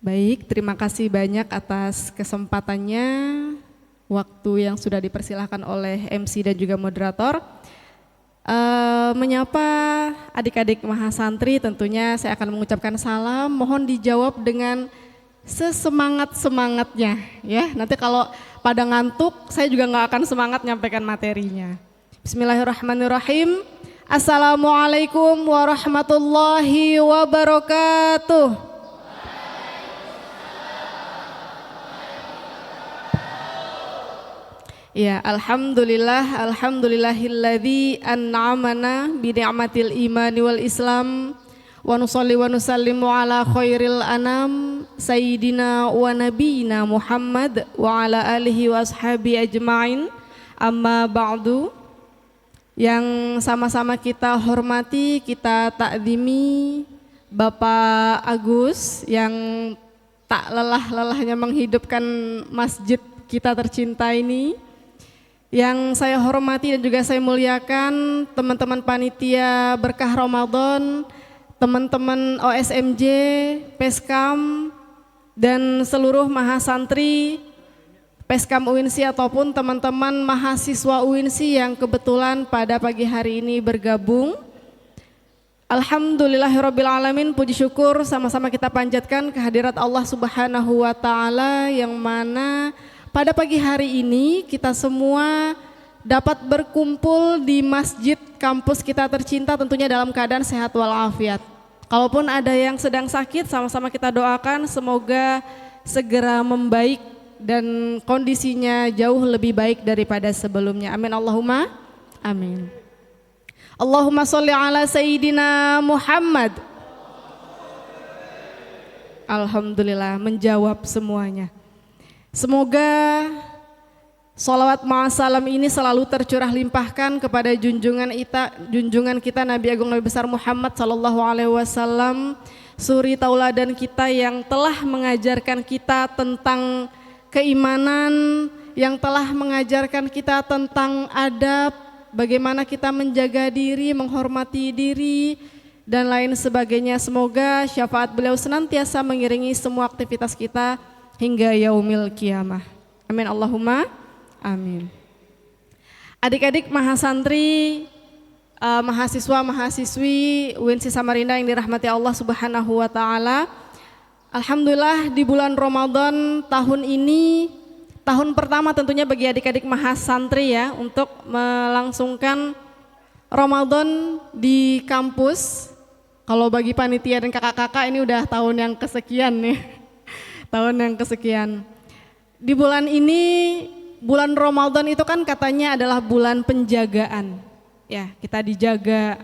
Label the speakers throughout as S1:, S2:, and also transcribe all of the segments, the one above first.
S1: Baik, terima kasih banyak atas kesempatannya, waktu yang sudah dipersilahkan oleh MC dan juga moderator. Menyapa adik-adik mahasantri, tentunya saya akan mengucapkan salam, mohon dijawab dengan sesemangat-semangatnya ya. Nanti kalau pada ngantuk, saya juga nggak akan semangat nyampaikan materinya. Bismillahirrahmanirrahim. Assalamualaikum warahmatullahi wabarakatuh. Ya, alhamdulillahilladzi an'amana bi ni'matil imani wal islam wa nusalli wa nusallimu ala khairil anam sayyidina wa nabiyina Muhammad wa ala alihi wa ashabi ajma'in. Amma ba'du, yang sama-sama kita hormati, kita takzimi Bapak Agus yang tak lelah-lelahnya menghidupkan masjid kita tercinta ini. Yang saya hormati dan juga saya muliakan teman-teman panitia Berkah Ramadan, teman-teman OSMJ, Peskam, dan seluruh mahasantri Peskam UINSI ataupun teman-teman mahasiswa UINSI yang kebetulan pada pagi hari ini bergabung. Alhamdulillahirrabbilalamin, puji syukur sama-sama kita panjatkan kehadirat Allah Subhanahu wa Ta'ala yang mana pada pagi hari ini kita semua dapat berkumpul di masjid kampus kita tercinta tentunya dalam keadaan sehat walafiat. Kalaupun ada yang sedang sakit, sama-sama kita doakan semoga segera membaik dan kondisinya jauh lebih baik daripada sebelumnya. Amin Allahumma amin. Allahumma sholli ala Sayyidina Muhammad. Alhamdulillah menjawab semuanya. Semoga sholawat ma'asalam ini selalu tercurah limpahkan kepada junjungan kita Nabi Agung Nabi Besar Muhammad sallallahu alaihi wasallam, suri tauladan kita yang telah mengajarkan kita tentang keimanan, yang telah mengajarkan kita tentang adab, bagaimana kita menjaga diri, menghormati diri, dan lain sebagainya. Semoga syafaat beliau senantiasa mengiringi semua aktivitas kita hingga yaumil qiyamah. Amin Allahumma amin. Adik-adik mahasantri, mahasiswa mahasiswi UINSI Samarinda yang dirahmati Allah Subhanahu wa Ta'ala, alhamdulillah di bulan Ramadan tahun ini, tahun pertama tentunya bagi adik-adik mahasantri ya, untuk melangsungkan Ramadan di kampus. Kalau bagi panitia dan kakak-kakak ini udah tahun yang kesekian nih. Tahun yang kesekian. Di bulan ini, bulan Ramadan itu kan katanya adalah bulan penjagaan. Ya, kita dijaga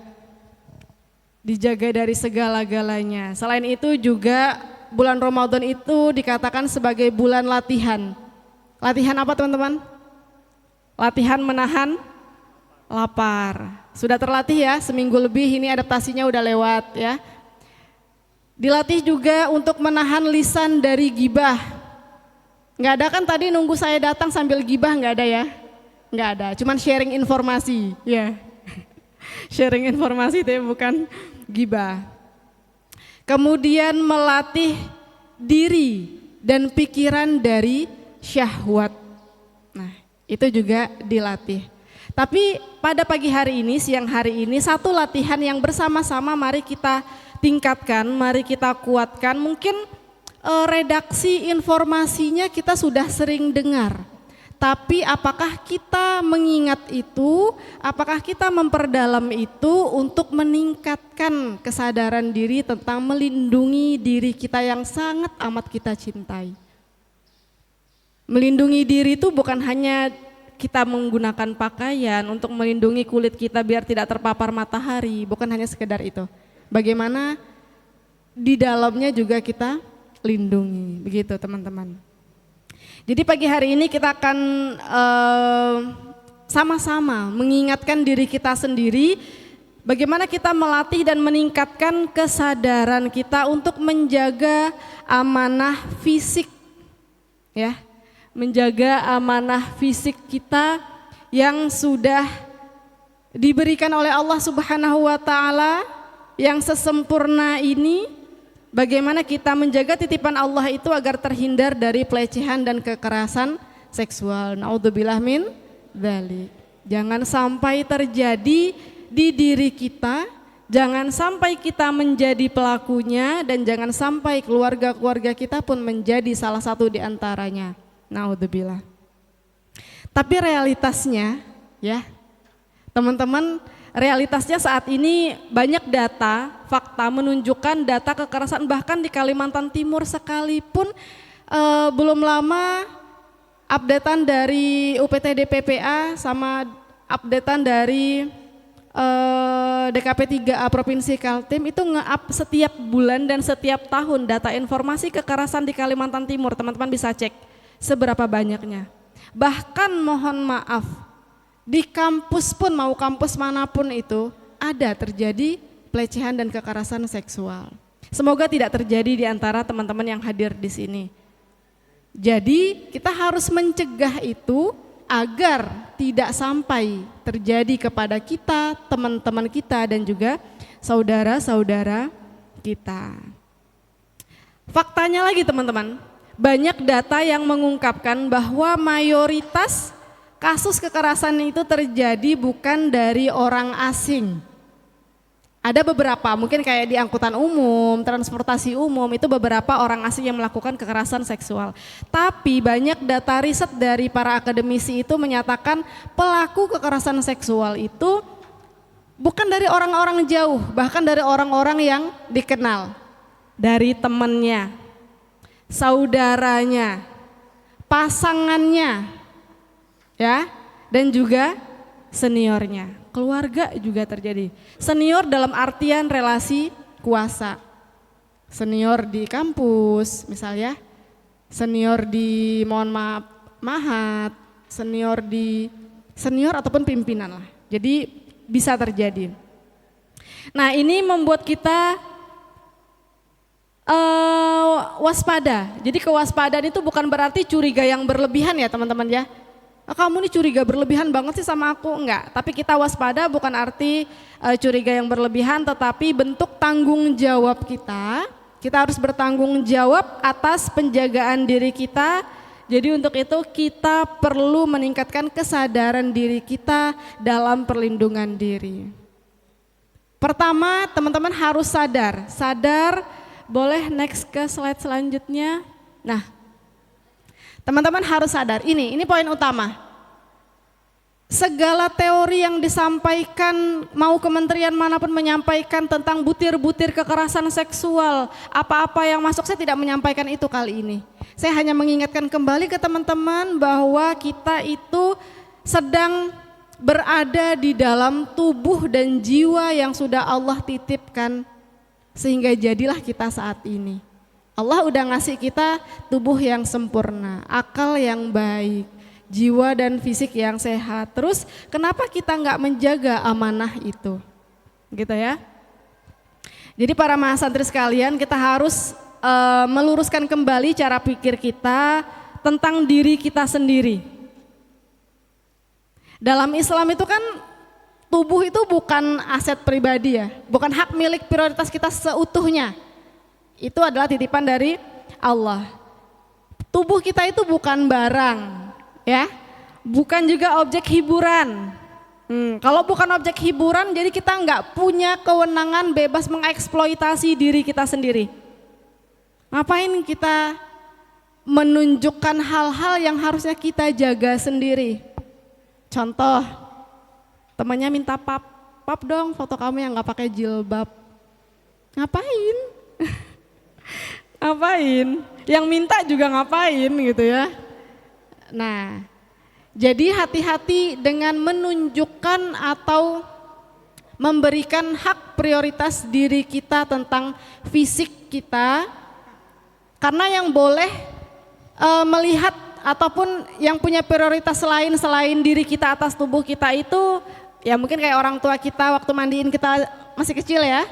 S1: dari segala-galanya. Selain itu juga bulan Ramadan itu dikatakan sebagai bulan latihan. Latihan apa teman-teman? Latihan menahan lapar. Sudah terlatih ya, seminggu lebih ini adaptasinya udah lewat ya. Dilatih juga untuk menahan lisan dari gibah. Nggak ada kan tadi nunggu saya datang sambil gibah, nggak ada ya? Nggak ada, cuman sharing informasi ya. Sharing informasi itu bukan gibah. Kemudian melatih diri dan pikiran dari syahwat. Nah, itu juga dilatih. Tapi pada pagi hari ini, siang hari ini, satu latihan yang bersama-sama mari kita tingkatkan, mari kita kuatkan. Mungkin redaksi informasinya kita sudah sering dengar, tapi apakah kita mengingat itu, apakah kita memperdalam itu untuk meningkatkan kesadaran diri tentang melindungi diri kita yang sangat amat kita cintai. Melindungi diri itu bukan hanya kita menggunakan pakaian untuk melindungi kulit kita biar tidak terpapar matahari, bukan hanya sekedar itu. Bagaimana di dalamnya juga kita lindungi, begitu teman-teman. Jadi pagi hari ini kita akan sama-sama mengingatkan diri kita sendiri, bagaimana kita melatih dan meningkatkan kesadaran kita untuk menjaga amanah fisik, ya, menjaga amanah fisik kita yang sudah diberikan oleh Allah Subhanahu wa Ta'ala, yang sesempurna ini bagaimana kita menjaga titipan Allah itu agar terhindar dari pelecehan dan kekerasan seksual. Naudzubillah min dzalik. Jangan sampai terjadi di diri kita, jangan sampai kita menjadi pelakunya, dan jangan sampai keluarga-keluarga kita pun menjadi salah satu di antaranya. Naudzubillah. Tapi realitasnya ya teman-teman, realitasnya saat ini banyak data, fakta menunjukkan data kekerasan bahkan di Kalimantan Timur sekalipun. Belum lama updatean dari UPTD PPA sama updatean dari DKP 3A Provinsi Kaltim itu nge-up setiap bulan dan setiap tahun data informasi kekerasan di Kalimantan Timur. Teman-teman bisa cek seberapa banyaknya. Bahkan mohon maaf, di kampus pun, mau kampus manapun itu, ada terjadi pelecehan dan kekerasan seksual. Semoga tidak terjadi di antara teman-teman yang hadir di sini. Jadi kita harus mencegah itu agar tidak sampai terjadi kepada kita, teman-teman kita, dan juga saudara-saudara kita. Faktanya lagi teman-teman, banyak data yang mengungkapkan bahwa mayoritas kasus kekerasan itu terjadi bukan dari orang asing. Ada beberapa, mungkin kayak di angkutan umum, transportasi umum, itu beberapa orang asing yang melakukan kekerasan seksual. Tapi banyak data riset dari para akademisi itu menyatakan pelaku kekerasan seksual itu bukan dari orang-orang jauh, bahkan dari orang-orang yang dikenal. Dari temannya, saudaranya, pasangannya, ya, dan juga seniornya. Keluarga juga terjadi. Senior dalam artian relasi kuasa. Senior di kampus misalnya, senior di mahat, senior ataupun pimpinan lah. Jadi bisa terjadi. Nah, ini membuat kita waspada. Jadi kewaspadaan itu bukan berarti curiga yang berlebihan ya teman-teman ya. Kamu nih curiga berlebihan banget sih sama aku, enggak. Tapi kita waspada bukan arti curiga yang berlebihan, tetapi bentuk tanggung jawab kita. Kita harus bertanggung jawab atas penjagaan diri kita. Jadi untuk itu kita perlu meningkatkan kesadaran diri kita dalam perlindungan diri. Pertama, teman-teman harus sadar, boleh next ke slide selanjutnya. Nah, teman-teman harus sadar, ini poin utama. Segala teori yang disampaikan, mau kementerian manapun menyampaikan tentang butir-butir kekerasan seksual, apa-apa yang masuk, saya tidak menyampaikan itu kali ini. Saya hanya mengingatkan kembali ke teman-teman bahwa kita itu sedang berada di dalam tubuh dan jiwa yang sudah Allah titipkan, sehingga jadilah kita saat ini. Allah udah ngasih kita tubuh yang sempurna, akal yang baik, jiwa dan fisik yang sehat. Terus kenapa kita nggak menjaga amanah itu? Gitu ya. Jadi para mahasantri sekalian, kita harus meluruskan kembali cara pikir kita tentang diri kita sendiri. Dalam Islam itu kan tubuh itu bukan aset pribadi ya, bukan hak milik prioritas kita seutuhnya. Itu adalah titipan dari Allah. Tubuh kita itu bukan barang, ya, bukan juga objek hiburan. Kalau bukan objek hiburan, jadi kita nggak punya kewenangan bebas mengeksploitasi diri kita sendiri. Ngapain kita menunjukkan hal-hal yang harusnya kita jaga sendiri? Contoh, temannya minta pap dong foto kamu yang nggak pakai jilbab. Ngapain? Ngapain? Yang minta juga ngapain gitu ya. Nah, jadi hati-hati dengan menunjukkan atau memberikan hak prioritas diri kita tentang fisik kita, karena yang boleh melihat ataupun yang punya prioritas lain selain diri kita atas tubuh kita itu ya mungkin kayak orang tua kita waktu mandiin kita masih kecil ya.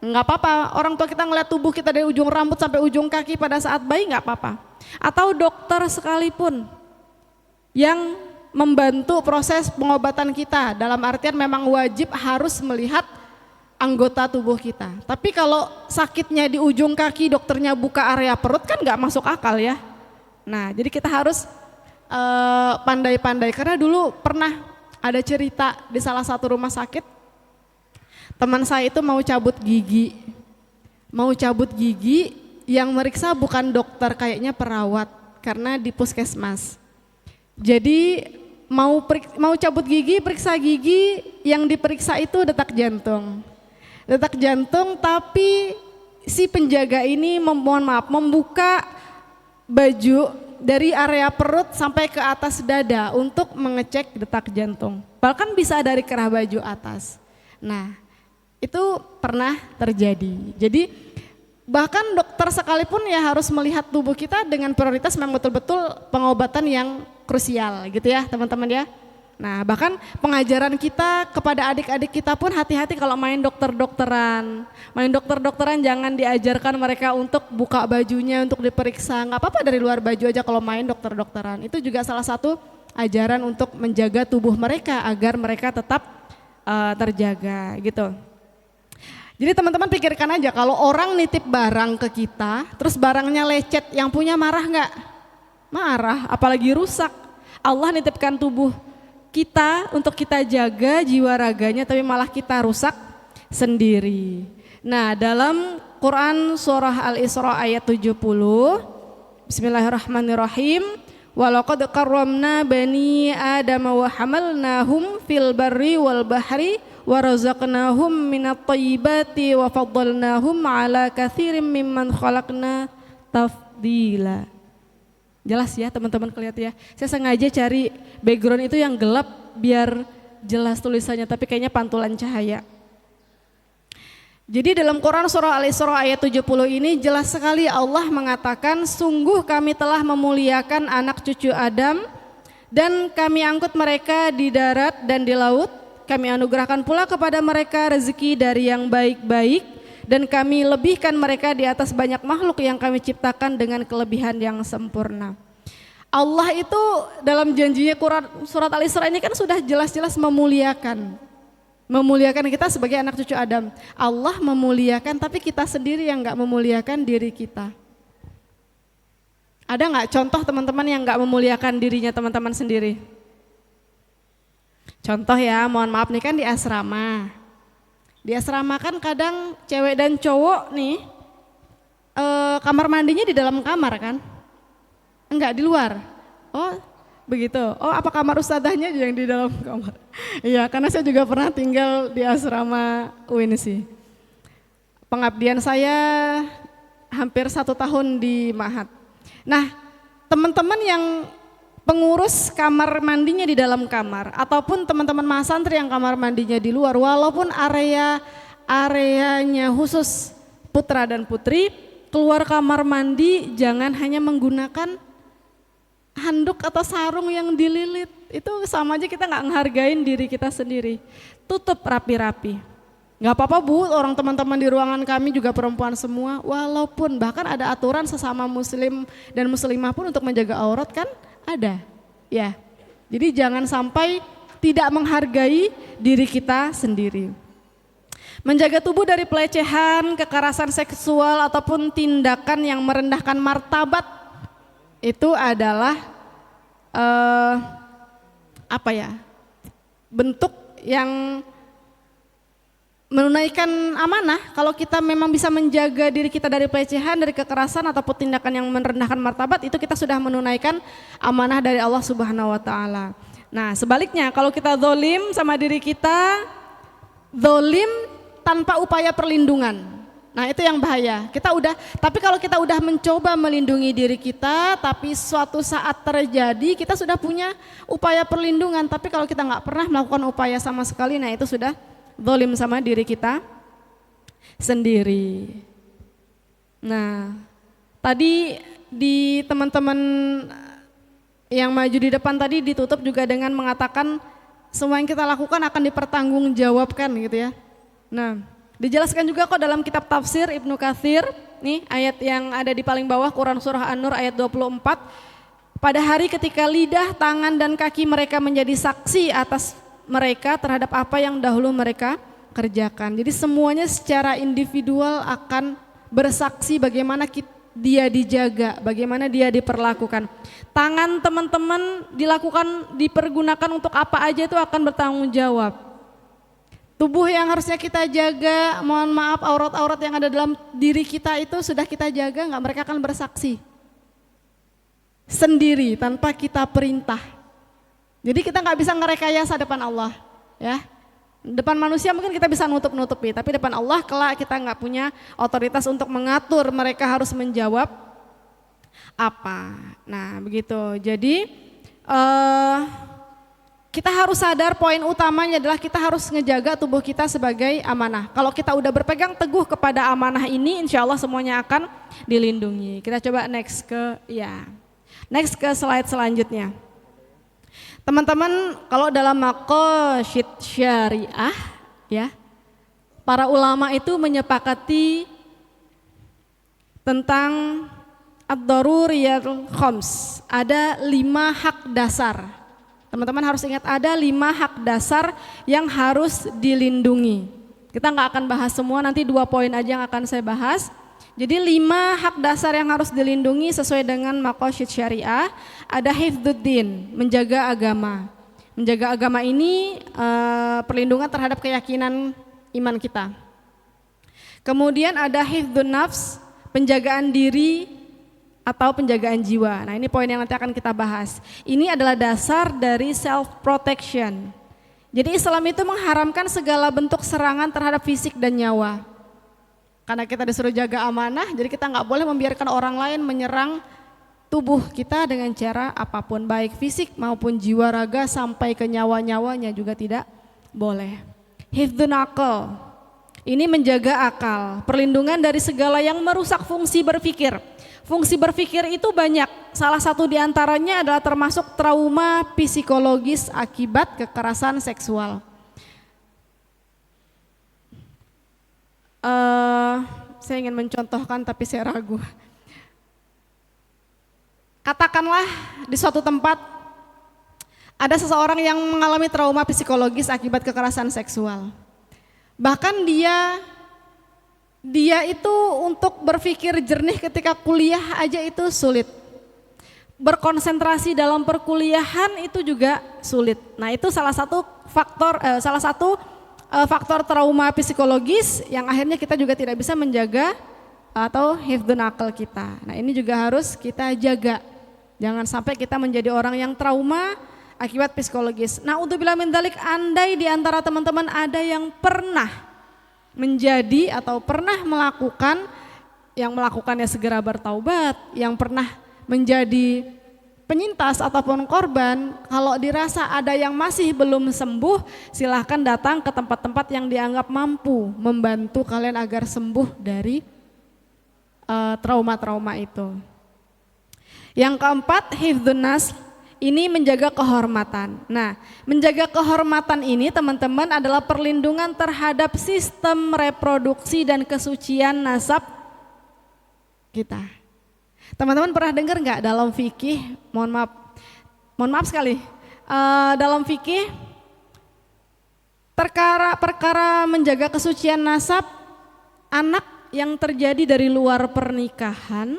S1: Nggak apa-apa, orang tua kita ngeliat tubuh kita dari ujung rambut sampai ujung kaki pada saat bayi nggak apa-apa. Atau dokter sekalipun yang membantu proses pengobatan kita, dalam artian memang wajib harus melihat anggota tubuh kita. Tapi kalau sakitnya di ujung kaki, dokternya buka area perut kan nggak masuk akal ya. Nah, jadi kita harus pandai-pandai, karena dulu pernah ada cerita di salah satu rumah sakit, teman saya itu mau cabut gigi. Yang meriksa bukan dokter, kayaknya perawat, karena di puskesmas. Jadi mau cabut gigi, periksa gigi, yang diperiksa itu detak jantung. Detak jantung, tapi si penjaga ini mohon maaf membuka baju dari area perut sampai ke atas dada untuk mengecek detak jantung. Bahkan bisa dari kerah baju atas. Nah, itu pernah terjadi. Jadi bahkan dokter sekalipun ya harus melihat tubuh kita dengan prioritas memang betul-betul pengobatan yang krusial gitu ya teman-teman ya. Nah, bahkan pengajaran kita kepada adik-adik kita pun hati-hati kalau main dokter-dokteran. Main dokter-dokteran jangan diajarkan mereka untuk buka bajunya untuk diperiksa. Nggak apa-apa dari luar baju aja kalau main dokter-dokteran. Itu juga salah satu ajaran untuk menjaga tubuh mereka agar mereka tetap terjaga gitu. Jadi teman-teman pikirkan aja, kalau orang nitip barang ke kita, terus barangnya lecet, yang punya marah nggak? Marah, apalagi rusak. Allah nitipkan tubuh kita untuk kita jaga jiwa raganya, tapi malah kita rusak sendiri. Nah, dalam Quran surah Al-Isra ayat 70, Bismillahirrahmanirrahim, walaqad karramna bani Adam wa hamalnahum fil barri wal bahri wa razaqnahum minat thayyibati wa faddalnahum ala katsirin mimman khalaqna tafdila. Jelas ya teman-teman kelihatan ya. Saya sengaja cari background itu yang gelap biar jelas tulisannya, tapi kayaknya pantulan cahaya. Jadi dalam Quran surah Al-Isra ayat 70 ini jelas sekali Allah mengatakan, sungguh kami telah memuliakan anak cucu Adam dan kami angkut mereka di darat dan di laut. Kami anugerahkan pula kepada mereka rezeki dari yang baik-baik dan kami lebihkan mereka di atas banyak makhluk yang kami ciptakan dengan kelebihan yang sempurna. Allah itu dalam janjinya surat Al-Isra ini kan sudah jelas-jelas memuliakan kita sebagai anak cucu Adam. Allah memuliakan, tapi kita sendiri yang gak memuliakan diri kita. Ada gak contoh teman-teman yang gak memuliakan dirinya teman-teman sendiri? Contoh ya, mohon maaf nih kan di asrama. Di asrama kan kadang cewek dan cowok nih kamar mandinya di dalam kamar kan? Enggak, di luar. Oh begitu. Oh apa kamar ustadzahnya yang di dalam kamar? Iya, karena saya juga pernah tinggal di asrama UIN sih. Pengabdian saya hampir 1 tahun di Mahat. Nah teman-teman yang pengurus kamar mandinya di dalam kamar ataupun teman-teman mahasantri yang kamar mandinya di luar, walaupun areanya khusus putra dan putri, keluar kamar mandi jangan hanya menggunakan handuk atau sarung yang dililit. Itu sama aja kita nggak menghargain diri kita sendiri. Tutup rapi-rapi. Nggak apa-apa Bu, orang teman-teman di ruangan kami juga perempuan semua, walaupun bahkan ada aturan sesama muslim dan muslimah pun untuk menjaga aurat kan ada, ya. Jadi jangan sampai tidak menghargai diri kita sendiri. Menjaga tubuh dari pelecehan, kekerasan seksual ataupun tindakan yang merendahkan martabat itu adalah bentuk yang menunaikan amanah. Kalau kita memang bisa menjaga diri kita dari pelecehan, dari kekerasan ataupun tindakan yang merendahkan martabat, itu kita sudah menunaikan amanah dari Allah Subhanahu wa taala. Nah, sebaliknya kalau kita zalim sama diri kita, zalim tanpa upaya perlindungan. Nah, itu yang bahaya. Tapi kalau kita udah mencoba melindungi diri kita, tapi suatu saat terjadi kita sudah punya upaya perlindungan, tapi kalau kita nggak pernah melakukan upaya sama sekali, nah itu sudah zalim sama diri kita sendiri. Nah, tadi di teman-teman yang maju di depan tadi ditutup juga dengan mengatakan semua yang kita lakukan akan dipertanggungjawabkan gitu ya. Nah, dijelaskan juga kok dalam kitab tafsir Ibnu Katsir, nih ayat yang ada di paling bawah Quran surah An-Nur ayat 24. Pada hari ketika lidah, tangan dan kaki mereka menjadi saksi atas mereka terhadap apa yang dahulu mereka kerjakan. Jadi semuanya secara individual akan bersaksi bagaimana dia dijaga, bagaimana dia diperlakukan. Tangan teman-teman dipergunakan untuk apa aja itu akan bertanggung jawab. Tubuh yang harusnya kita jaga, mohon maaf aurat-aurat yang ada dalam diri kita itu sudah kita jaga nggak? Mereka akan bersaksi sendiri tanpa kita perintah. Jadi kita nggak bisa ngerekayasa depan Allah, ya. Depan manusia mungkin kita bisa nutup-nutupi, tapi depan Allah kelak kita nggak punya otoritas untuk mengatur mereka harus menjawab apa. Nah begitu. Jadi kita harus sadar poin utamanya adalah kita harus ngejaga tubuh kita sebagai amanah. Kalau kita udah berpegang teguh kepada amanah ini, insya Allah semuanya akan dilindungi. Kita coba next ke slide selanjutnya. Teman-teman, kalau dalam maqasid syariah, ya, para ulama itu menyepakati tentang ad-daruriyatul khams. Ada 5 hak dasar. Teman-teman harus ingat ada 5 hak dasar yang harus dilindungi. Kita nggak akan bahas semua, nanti 2 poin aja yang akan saya bahas. Jadi 5 hak dasar yang harus dilindungi sesuai dengan maqasid syariah. Ada hifdzuddin, menjaga agama. Menjaga agama ini perlindungan terhadap keyakinan iman kita. Kemudian ada hifdzun nafs, penjagaan diri atau penjagaan jiwa. Nah ini poin yang nanti akan kita bahas. Ini adalah dasar dari self protection. Jadi Islam itu mengharamkan segala bentuk serangan terhadap fisik dan nyawa. Karena kita disuruh jaga amanah, jadi kita nggak boleh membiarkan orang lain menyerang tubuh kita dengan cara apapun, baik fisik maupun jiwa raga sampai ke nyawa-nyawanya juga tidak boleh. Hifdzun aql, ini menjaga akal, perlindungan dari segala yang merusak fungsi berpikir. Fungsi berpikir itu banyak, salah satu diantaranya adalah termasuk trauma psikologis akibat kekerasan seksual. Saya ingin mencontohkan tapi saya ragu. Katakanlah di suatu tempat ada seseorang yang mengalami trauma psikologis akibat kekerasan seksual. Bahkan dia itu untuk berpikir jernih ketika kuliah aja itu sulit. Berkonsentrasi dalam perkuliahan itu juga sulit. Nah itu salah satu faktor trauma psikologis yang akhirnya kita juga tidak bisa menjaga atau hifdzun aql kita. Nah ini juga harus kita jaga. Jangan sampai kita menjadi orang yang trauma akibat psikologis. Nah udzubillah min dzalik, andai di antara teman-teman ada yang pernah menjadi atau pernah melakukan, yang melakukannya segera bertaubat, yang pernah menjadi penyintas ataupun korban, kalau dirasa ada yang masih belum sembuh, silahkan datang ke tempat-tempat yang dianggap mampu membantu kalian agar sembuh dari trauma-trauma itu. Yang keempat, hifdzun nas, ini menjaga kehormatan. Nah, menjaga kehormatan ini teman-teman adalah perlindungan terhadap sistem reproduksi dan kesucian nasab kita. Teman-teman pernah dengar nggak dalam fikih, mohon maaf sekali, dalam fikih perkara menjaga kesucian nasab anak yang terjadi dari luar pernikahan,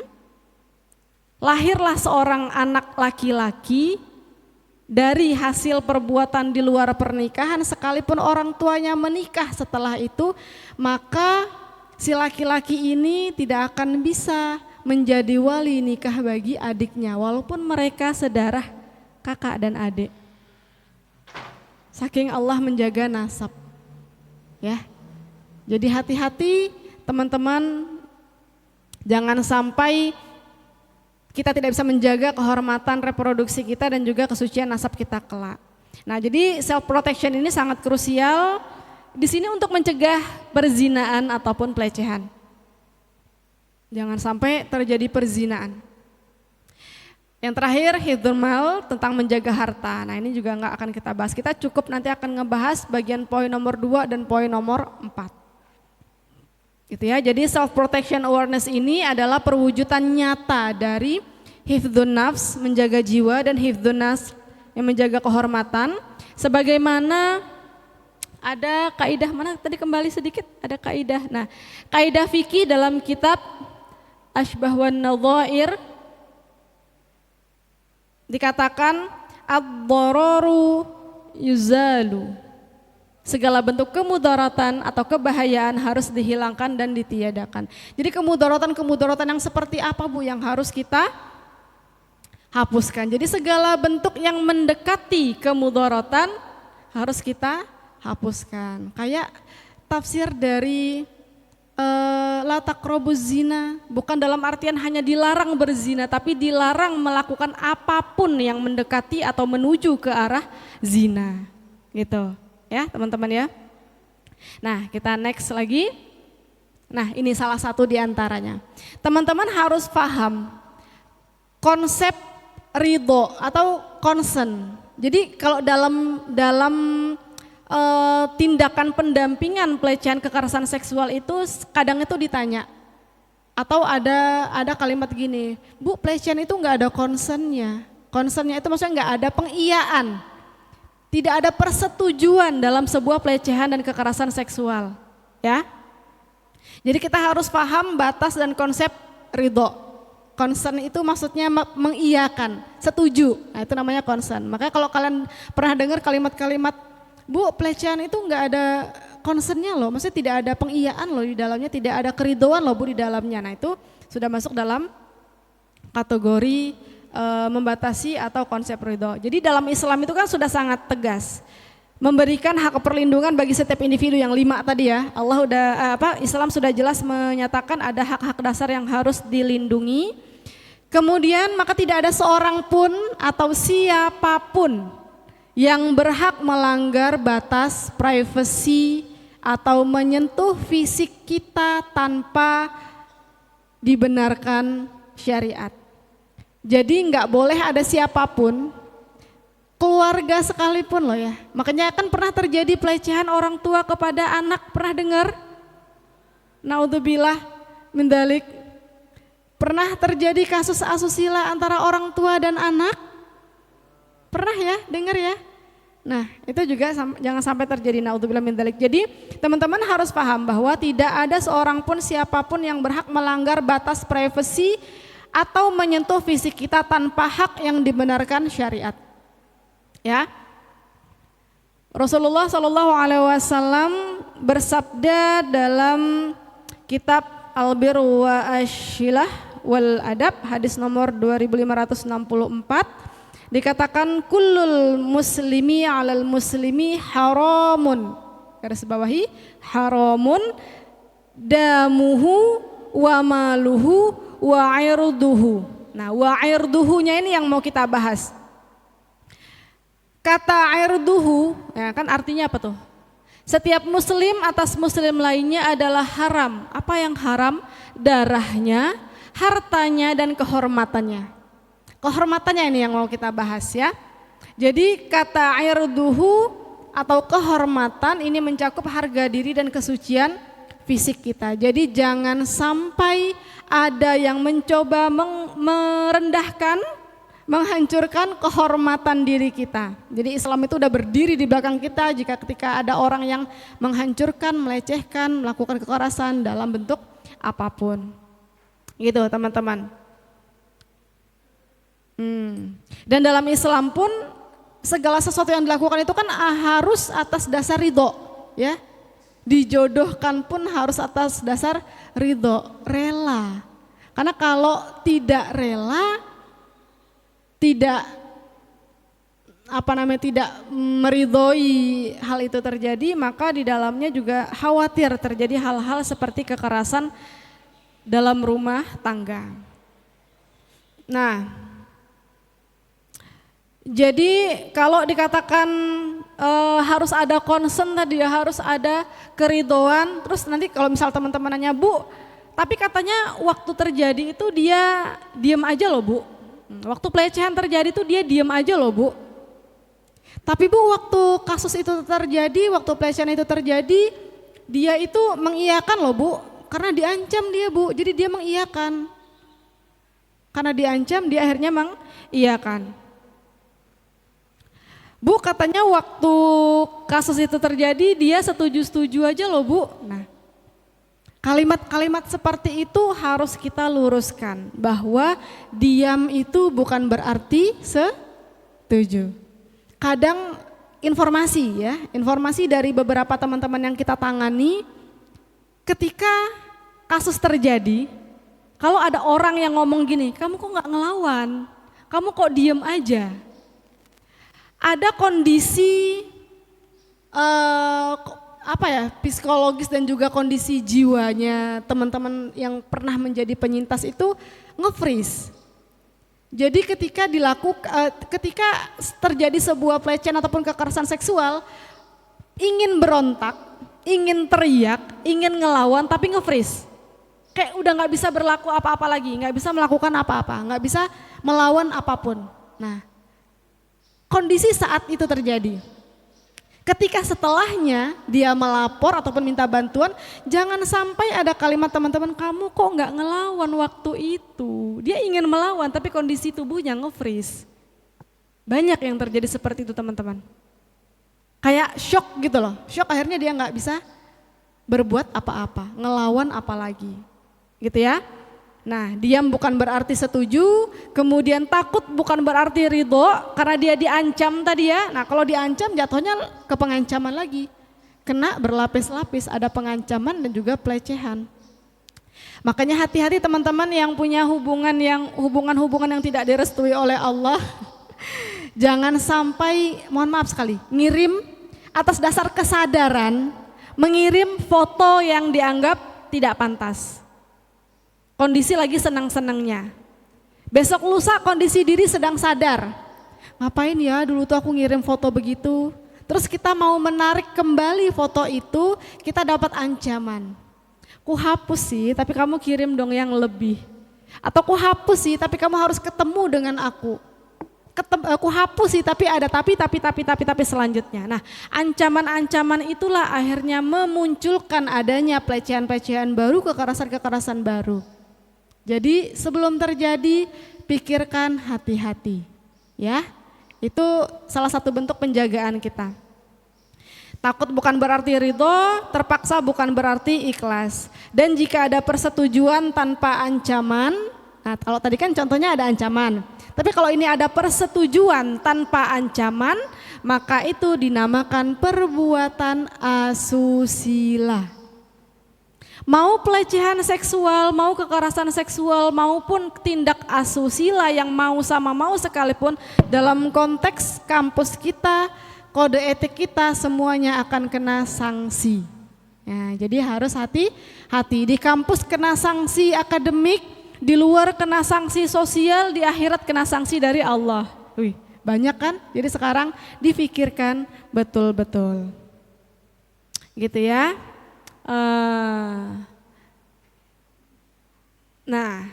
S1: lahirlah seorang anak laki-laki dari hasil perbuatan di luar pernikahan, sekalipun orang tuanya menikah setelah itu, maka si laki-laki ini tidak akan bisa menjadi wali nikah bagi adiknya walaupun mereka sedarah kakak dan adik. Saking Allah menjaga nasab. Ya. Jadi hati-hati teman-teman, jangan sampai kita tidak bisa menjaga kehormatan reproduksi kita dan juga kesucian nasab kita kelak. Nah, jadi self protection ini sangat krusial di sini untuk mencegah perzinaan ataupun pelecehan. Jangan sampai terjadi perzinaan. Yang terakhir, hifdzul mal, tentang menjaga harta. Nah ini juga nggak akan kita bahas. Kita cukup nanti akan ngebahas bagian poin nomor 2 dan poin nomor 4. Gitu ya. Jadi self protection awareness ini adalah perwujudan nyata dari hifdzun nafs, menjaga jiwa, dan hifdzun nas yang menjaga kehormatan. Sebagaimana Ada kaidah mana tadi, kembali sedikit, ada kaidah. Nah, kaidah fikih dalam kitab Asybah wan Nadhair dikatakan ad-dhararu yuzalu. Segala bentuk kemudaratan atau kebahayaan harus dihilangkan dan ditiadakan. Jadi kemudaratan yang seperti apa Bu yang harus kita hapuskan? Jadi segala bentuk yang mendekati kemudaratan harus kita hapuskan. Kayak tafsir dari la taqrabuz zina, bukan dalam artian hanya dilarang berzina, tapi dilarang melakukan apapun yang mendekati atau menuju ke arah zina. Gitu. Ya teman-teman ya. Nah kita next lagi. Nah ini salah satu diantaranya. Teman-teman harus paham konsep ridho atau concern. Jadi kalau dalam tindakan pendampingan pelecehan kekerasan seksual itu kadang itu ditanya. Atau ada kalimat gini, Bu pelecehan itu nggak ada concernnya. Concernnya itu maksudnya nggak ada pengiyaan. Tidak ada persetujuan dalam sebuah pelecehan dan kekerasan seksual, ya. Jadi kita harus paham batas dan konsep ridho. Concern itu maksudnya mengiyakan, setuju. Nah, itu namanya concern. Makanya kalau kalian pernah dengar kalimat-kalimat, Bu pelecehan itu nggak ada concernnya loh, maksudnya tidak ada pengiyaan loh di dalamnya, tidak ada keridhoan loh Bu di dalamnya. Nah itu sudah masuk dalam kategori membatasi atau konsep ridho. Jadi dalam Islam itu kan sudah sangat tegas memberikan hak perlindungan bagi setiap individu yang 5 tadi ya. Islam sudah jelas menyatakan ada hak-hak dasar yang harus dilindungi. Kemudian maka tidak ada seorang pun atau siapapun yang berhak melanggar batas privasi atau menyentuh fisik kita tanpa dibenarkan syariat. Jadi nggak boleh ada siapapun, keluarga sekalipun loh ya. Makanya kan pernah terjadi pelecehan orang tua kepada anak, pernah dengar? Naudzubillah min dzalik. Pernah terjadi kasus asusila antara orang tua dan anak? Pernah ya, dengar ya? Nah itu juga jangan sampai terjadi, naudzubillah min dzalik. Jadi teman-teman harus paham bahwa tidak ada seorang pun siapapun yang berhak melanggar batas privasi atau menyentuh fisik kita tanpa hak yang dibenarkan syariat. Ya, Rasulullah SAW bersabda dalam kitab Al-Bir wa Ashilah wal Adab, hadis nomor 2564, dikatakan kullul muslimi alal muslimi haramun, garis bawahi haramun damuhu wa maluhu wa irduhu. Nah, wa irduhunya ini yang mau kita bahas. Kata irduhu, ya kan artinya apa tuh? Setiap muslim atas muslim lainnya adalah haram. Apa yang haram? Darahnya, hartanya dan kehormatannya. Kehormatannya ini yang mau kita bahas ya. Jadi kata irduhu atau kehormatan ini mencakup harga diri dan kesucian fisik kita. Jadi jangan sampai ada yang mencoba merendahkan, menghancurkan kehormatan diri kita. Jadi Islam itu udah berdiri di belakang kita ketika ada orang yang menghancurkan, melecehkan, melakukan kekerasan dalam bentuk apapun. Gitu teman-teman. Dan dalam Islam pun segala sesuatu yang dilakukan itu kan harus atas dasar ridho, ya. Dijodohkan pun harus atas dasar ridho, rela. Karena kalau tidak rela, tidak meridhoi hal itu terjadi, maka di dalamnya juga khawatir terjadi hal-hal seperti kekerasan dalam rumah tangga. Nah, jadi kalau dikatakan harus ada concern tadi ya, harus ada keridhoan. Terus nanti kalau misal teman-teman nanya, Bu, tapi katanya waktu terjadi itu dia diam aja loh Bu. Waktu pelecehan terjadi itu dia diam aja loh Bu. Tapi Bu, waktu kasus itu terjadi, waktu pelecehan itu terjadi, dia itu mengiyakan loh Bu. Karena diancam dia Bu, jadi dia mengiyakan. Karena diancam dia akhirnya mengiyakan. Bu katanya waktu kasus itu terjadi dia setuju-setuju aja loh Bu. Nah, kalimat-kalimat seperti itu harus kita luruskan bahwa diam itu bukan berarti setuju. Kadang informasi dari beberapa teman-teman yang kita tangani ketika kasus terjadi, kalau ada orang yang ngomong gini, kamu kok nggak ngelawan, kamu kok diem aja. Ada kondisi psikologis dan juga kondisi jiwanya teman-teman yang pernah menjadi penyintas itu nge-freeze. Jadi ketika terjadi sebuah pelecehan ataupun kekerasan seksual, ingin berontak, ingin teriak, ingin ngelawan tapi nge-freeze. Kayak udah nggak bisa berlaku apa-apa lagi, nggak bisa melakukan apa-apa, nggak bisa melawan apapun. Nah, kondisi saat itu terjadi. Ketika setelahnya dia melapor ataupun minta bantuan, jangan sampai ada kalimat teman-teman, kamu kok nggak ngelawan waktu itu. Dia ingin melawan tapi kondisi tubuhnya nge-freeze. Banyak yang terjadi seperti itu teman-teman. Kayak shock gitu loh, shock akhirnya dia nggak bisa berbuat apa-apa, ngelawan apalagi. Gitu ya. Nah, diam bukan berarti setuju, kemudian takut bukan berarti ridho karena dia diancam tadi ya. Nah, kalau diancam jatuhnya ke pengancaman lagi. Kena berlapis-lapis, ada pengancaman dan juga pelecehan. Makanya hati-hati teman-teman yang punya hubungan-hubungan yang tidak direstui oleh Allah. Jangan sampai, mohon maaf sekali, ngirim atas dasar kesadaran, mengirim foto yang dianggap tidak pantas. Kondisi lagi senang-senangnya. Besok lusa kondisi diri sedang sadar. Ngapain ya dulu tuh aku ngirim foto begitu. Terus kita mau menarik kembali foto itu, kita dapat ancaman. Ku hapus sih tapi kamu kirim dong yang lebih. Atau ku hapus sih tapi kamu harus ketemu dengan aku. Aku hapus sih tapi ada tapi selanjutnya. Nah, ancaman-ancaman itulah akhirnya memunculkan adanya pelecehan-pelecehan baru, kekerasan-kekerasan baru. Jadi sebelum terjadi pikirkan hati-hati ya. Itu salah satu bentuk penjagaan kita. Takut bukan berarti ridho, terpaksa bukan berarti ikhlas. Dan jika ada persetujuan tanpa ancaman, nah kalau tadi kan contohnya ada ancaman. Tapi kalau ini ada persetujuan tanpa ancaman, maka itu dinamakan perbuatan asusila. Mau pelecehan seksual, mau kekerasan seksual, maupun tindak asusila yang mau sama mau sekalipun, dalam konteks kampus kita, kode etik kita semuanya akan kena sanksi. Ya, jadi harus hati-hati, di kampus kena sanksi akademik, di luar kena sanksi sosial, di akhirat kena sanksi dari Allah. Wih, banyak kan? Jadi sekarang difikirkan betul-betul. Gitu ya. Nah,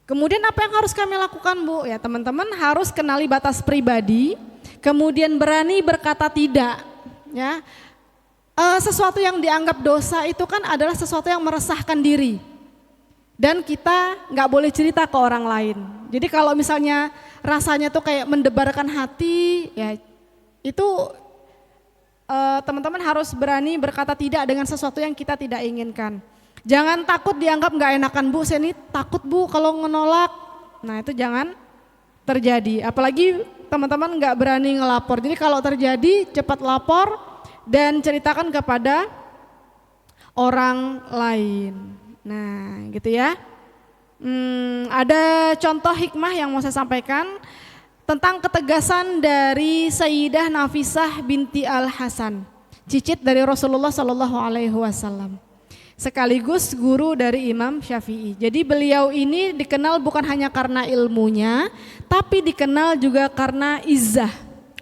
S1: kemudian apa yang harus kami lakukan Bu? Ya teman-teman harus kenali batas pribadi, kemudian berani berkata tidak. Ya, sesuatu yang dianggap dosa itu kan adalah sesuatu yang meresahkan diri. Dan kita nggak boleh cerita ke orang lain. Jadi kalau misalnya rasanya tuh kayak mendebarkan hati, ya itu teman-teman harus berani berkata tidak dengan sesuatu yang kita tidak inginkan. Jangan takut dianggap nggak enakan Bu, saya ini takut Bu kalau menolak. Nah itu jangan terjadi. Apalagi teman-teman nggak berani ngelapor. Jadi kalau terjadi cepat lapor dan ceritakan kepada orang lain. Nah gitu ya. Ada contoh hikmah yang mau saya sampaikan tentang ketegasan dari Sayyidah Nafisah binti Al-Hasan, cicit dari Rasulullah SAW, sekaligus guru dari Imam Syafi'i. Jadi beliau ini dikenal bukan hanya karena ilmunya, tapi dikenal juga karena izzah.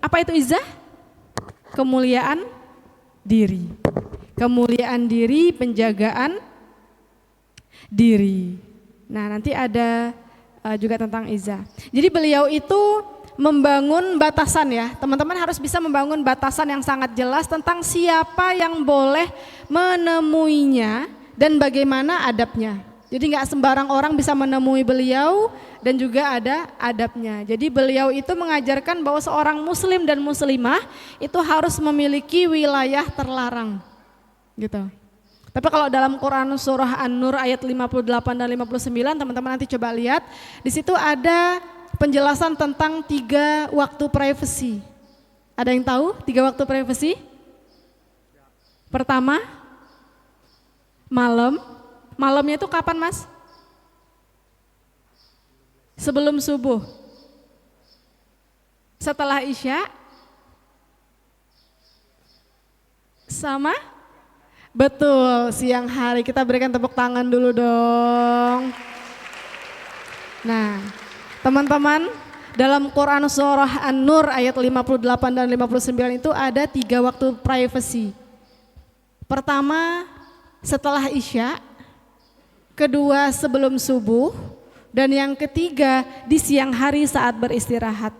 S1: Apa itu izzah? Kemuliaan diri. Kemuliaan diri, penjagaan diri. Nah nanti ada juga tentang izzah. Jadi beliau itu membangun batasan ya, teman-teman harus bisa membangun batasan yang sangat jelas tentang siapa yang boleh menemuinya dan bagaimana adabnya. Jadi nggak sembarang orang bisa menemui beliau dan juga ada adabnya. Jadi beliau itu mengajarkan bahwa seorang muslim dan muslimah itu harus memiliki wilayah terlarang. Gitu. Tapi kalau dalam Quran surah An-Nur ayat 58 dan 59 teman-teman nanti coba lihat. Di situ ada penjelasan tentang 3 waktu privasi. Ada yang tahu 3 waktu privasi? Pertama, malam. Malamnya itu kapan, Mas? Sebelum subuh. Setelah Isya. Sama? Betul, siang hari. Kita berikan tepuk tangan dulu dong. Nah, teman-teman, dalam Quran surah An-Nur ayat 58 dan 59 itu ada 3 waktu privasi. Pertama, setelah Isya. Kedua, sebelum subuh. Dan yang ketiga, di siang hari saat beristirahat.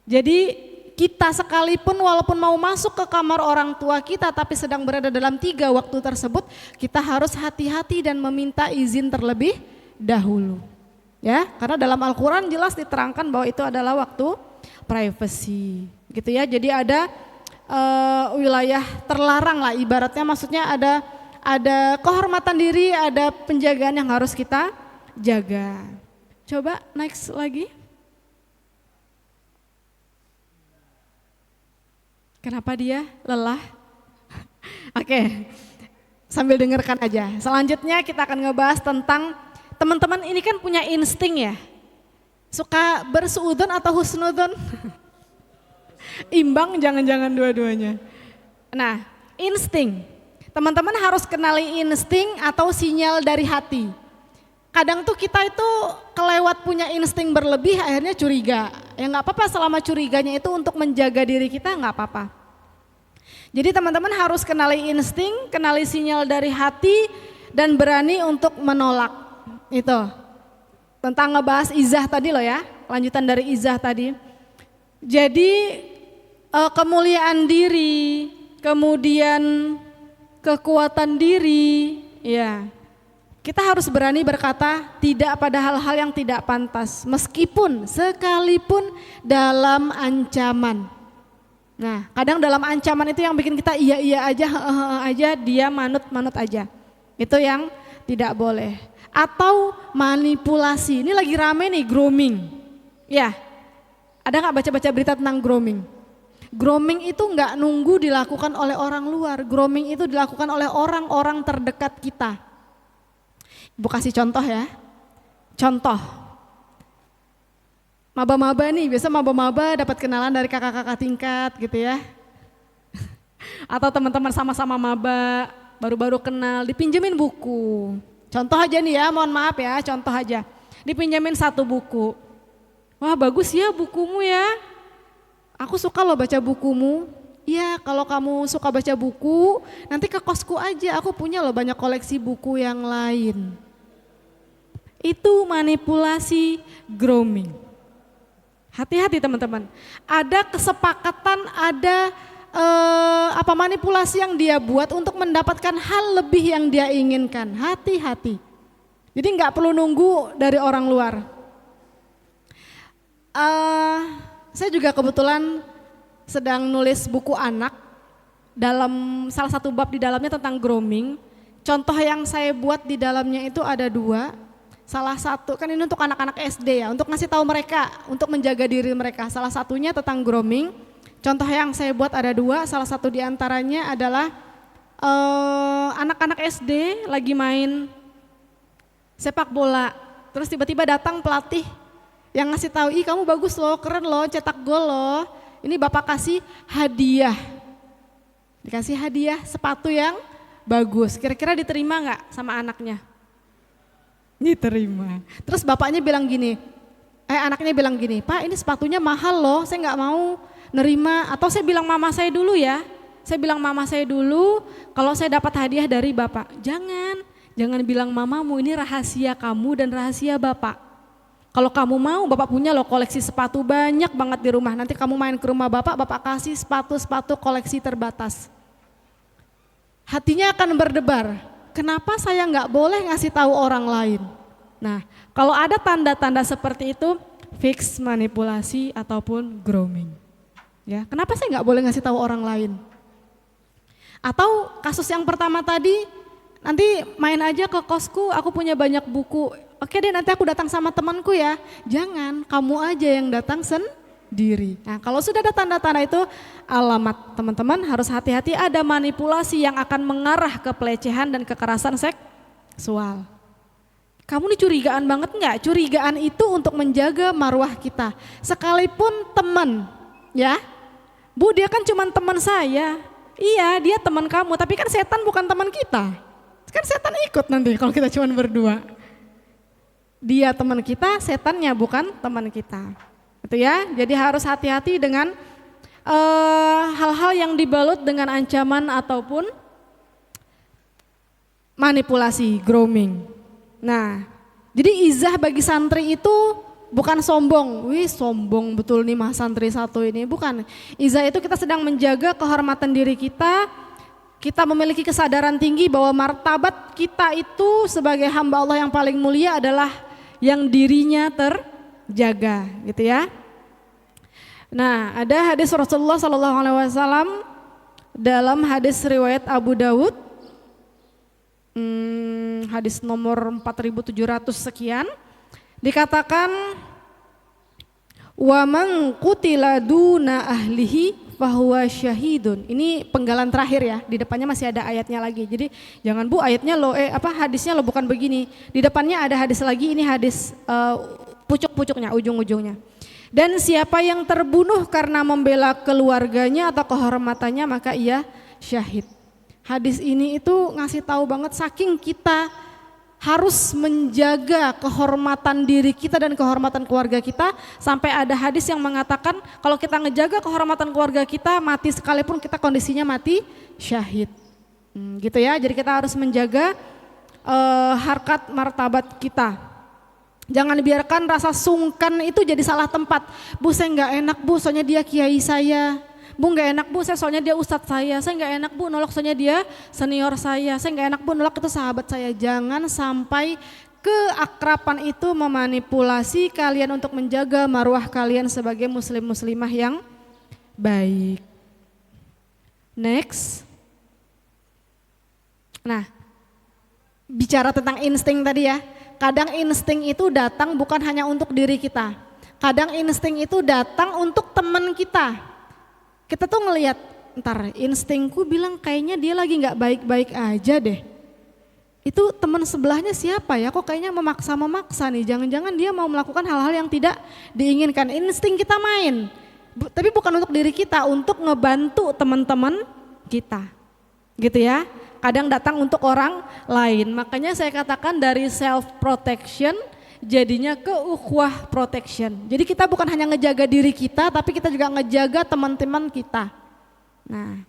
S1: Jadi kita sekalipun walaupun mau masuk ke kamar orang tua kita tapi sedang berada dalam 3 waktu tersebut, kita harus hati-hati dan meminta izin terlebih dahulu. Ya, karena dalam Al-Quran jelas diterangkan bahwa itu adalah waktu privasi. Gitu ya, jadi ada wilayah terlarang lah ibaratnya, maksudnya ada kehormatan diri, ada penjagaan yang harus kita jaga. Coba next lagi. Kenapa dia lelah? Oke, sambil dengarkan aja. Selanjutnya kita akan ngebahas tentang teman-teman ini kan punya insting ya. Suka bersuudon atau husnudon? Imbang jangan-jangan dua-duanya. Nah, insting. Teman-teman harus kenali insting atau sinyal dari hati. Kadang tuh kita itu kelewat punya insting berlebih akhirnya curiga. Ya nggak apa-apa selama curiganya itu untuk menjaga diri kita nggak apa-apa. Jadi teman-teman harus kenali insting, kenali sinyal dari hati dan berani untuk menolak. Itu tentang ngebahas izah tadi loh ya, lanjutan dari izah tadi. Jadi kemuliaan diri, kemudian kekuatan diri, ya kita harus berani berkata tidak pada hal-hal yang tidak pantas, meskipun sekalipun dalam ancaman. Nah, kadang dalam ancaman itu yang bikin kita iya aja, dia manut aja. Itu yang tidak boleh. Atau manipulasi. Ini lagi rame nih grooming. Ya, ada nggak baca-baca berita tentang grooming? Grooming itu nggak nunggu dilakukan oleh orang luar. Grooming itu dilakukan oleh orang-orang terdekat kita. Ibu kasih contoh ya. Contoh. Maba-maba nih, biasa maba-maba dapat kenalan dari kakak-kakak tingkat gitu ya. Atau teman-teman sama-sama maba, baru-baru kenal, dipinjemin buku. Contoh aja nih ya, mohon maaf ya, contoh aja. Dipinjemin 1 buku. Wah, bagus ya bukumu ya. Aku suka loh baca bukumu. Iya, kalau kamu suka baca buku, nanti ke kosku aja. Aku punya loh banyak koleksi buku yang lain. Itu manipulasi grooming. Hati-hati teman-teman. Ada kesepakatan, ada manipulasi yang dia buat untuk mendapatkan hal lebih yang dia inginkan. Hati-hati. Jadi nggak perlu nunggu dari orang luar. Saya juga kebetulan sedang nulis buku anak, dalam salah satu bab di dalamnya tentang grooming. Contoh yang saya buat di dalamnya itu ada 2. Salah satu, kan ini untuk anak-anak SD ya, untuk ngasih tahu mereka, untuk menjaga diri mereka. Salah satunya tentang grooming. Contoh yang saya buat ada 2, salah satu diantaranya adalah anak-anak SD lagi main sepak bola. Terus tiba-tiba datang pelatih yang ngasih tahu, ih kamu bagus loh, keren loh, cetak gol loh. Ini bapak kasih hadiah. Dikasih hadiah sepatu yang bagus. Kira-kira diterima nggak sama anaknya? Diterima. Terus bapaknya bilang gini, anaknya bilang gini, Pak ini sepatunya mahal loh, saya nggak mau nerima. Atau saya bilang mama saya dulu ya. Saya bilang mama saya dulu kalau saya dapat hadiah dari bapak. Jangan bilang mamamu, ini rahasia kamu dan rahasia bapak. Kalau kamu mau, bapak punya loh koleksi sepatu banyak banget di rumah. Nanti kamu main ke rumah bapak kasih sepatu-sepatu koleksi terbatas. Hatinya akan berdebar. kenapa saya nggak boleh ngasih tahu orang lain? Nah, kalau ada tanda-tanda seperti itu, fix manipulasi ataupun grooming. Ya, kenapa saya nggak boleh ngasih tahu orang lain? Atau kasus yang pertama tadi, nanti main aja ke kosku, aku punya banyak buku. Oke deh, nanti aku datang sama temanku ya. Jangan, kamu aja yang datang sendiri. Nah, kalau sudah ada tanda-tanda itu, alamat teman-teman harus hati-hati, ada manipulasi yang akan mengarah ke pelecehan dan kekerasan seksual. Kamu ini curigaan banget nggak? Curigaan itu untuk menjaga marwah kita. Sekalipun teman, ya, Bu dia kan cuma teman saya. Iya dia teman kamu, tapi kan setan bukan teman kita. Kan setan ikut nanti kalau kita cuma berdua. Dia teman kita, setannya bukan teman kita. Itu ya, jadi harus hati-hati dengan hal-hal yang dibalut dengan ancaman ataupun manipulasi, grooming. Nah, jadi izah bagi santri itu bukan sombong. Wih sombong betul nih mas santri satu ini, bukan. Izah itu kita sedang menjaga kehormatan diri kita. Kita memiliki kesadaran tinggi bahwa martabat kita itu sebagai hamba Allah yang paling mulia adalah yang dirinya terjaga, gitu ya. Nah, ada hadis Rasulullah SAW dalam hadis riwayat Abu Dawud, hadis nomor 4700 sekian, dikatakan wa man qutila duna ahlihi fahuwa syahidun. Ini penggalan terakhir ya, di depannya masih ada ayatnya lagi. Jadi jangan Bu ayatnya lo hadisnya lo bukan begini. Di depannya ada hadis lagi, ini hadis pucuk-pucuknya, ujung-ujungnya. Dan siapa yang terbunuh karena membela keluarganya atau kehormatannya maka ia syahid. Hadis ini itu ngasih tahu banget saking kita harus menjaga kehormatan diri kita dan kehormatan keluarga kita, sampai ada hadis yang mengatakan kalau kita ngejaga kehormatan keluarga kita, mati sekalipun kita kondisinya mati syahid. Gitu ya, jadi kita harus menjaga harkat martabat kita. Jangan biarkan rasa sungkan itu jadi salah tempat. Bu saya nggak enak Bu, soalnya dia kiai saya. Bu nggak enak Bu, soalnya dia ustadz saya nggak enak Bu, nolak soalnya dia senior saya nggak enak Bu, nolak itu sahabat saya. Jangan sampai keakraban itu memanipulasi kalian untuk menjaga marwah kalian sebagai muslim muslimah yang baik. Next. Nah, bicara tentang insting tadi ya, kadang insting itu datang bukan hanya untuk diri kita, kadang insting itu datang untuk teman kita. Kita tuh ngelihat, ntar instingku bilang kayaknya dia lagi nggak baik-baik aja deh. Itu teman sebelahnya siapa ya? Kok kayaknya memaksa nih? Jangan-jangan dia mau melakukan hal-hal yang tidak diinginkan. Insting kita main, tapi bukan untuk diri kita, untuk ngebantu teman-teman kita, gitu ya. Kadang datang untuk orang lain. Makanya saya katakan dari self protection jadinya ke ukhuwah protection. Jadi kita bukan hanya ngejaga diri kita, tapi kita juga ngejaga teman-teman kita. Nah,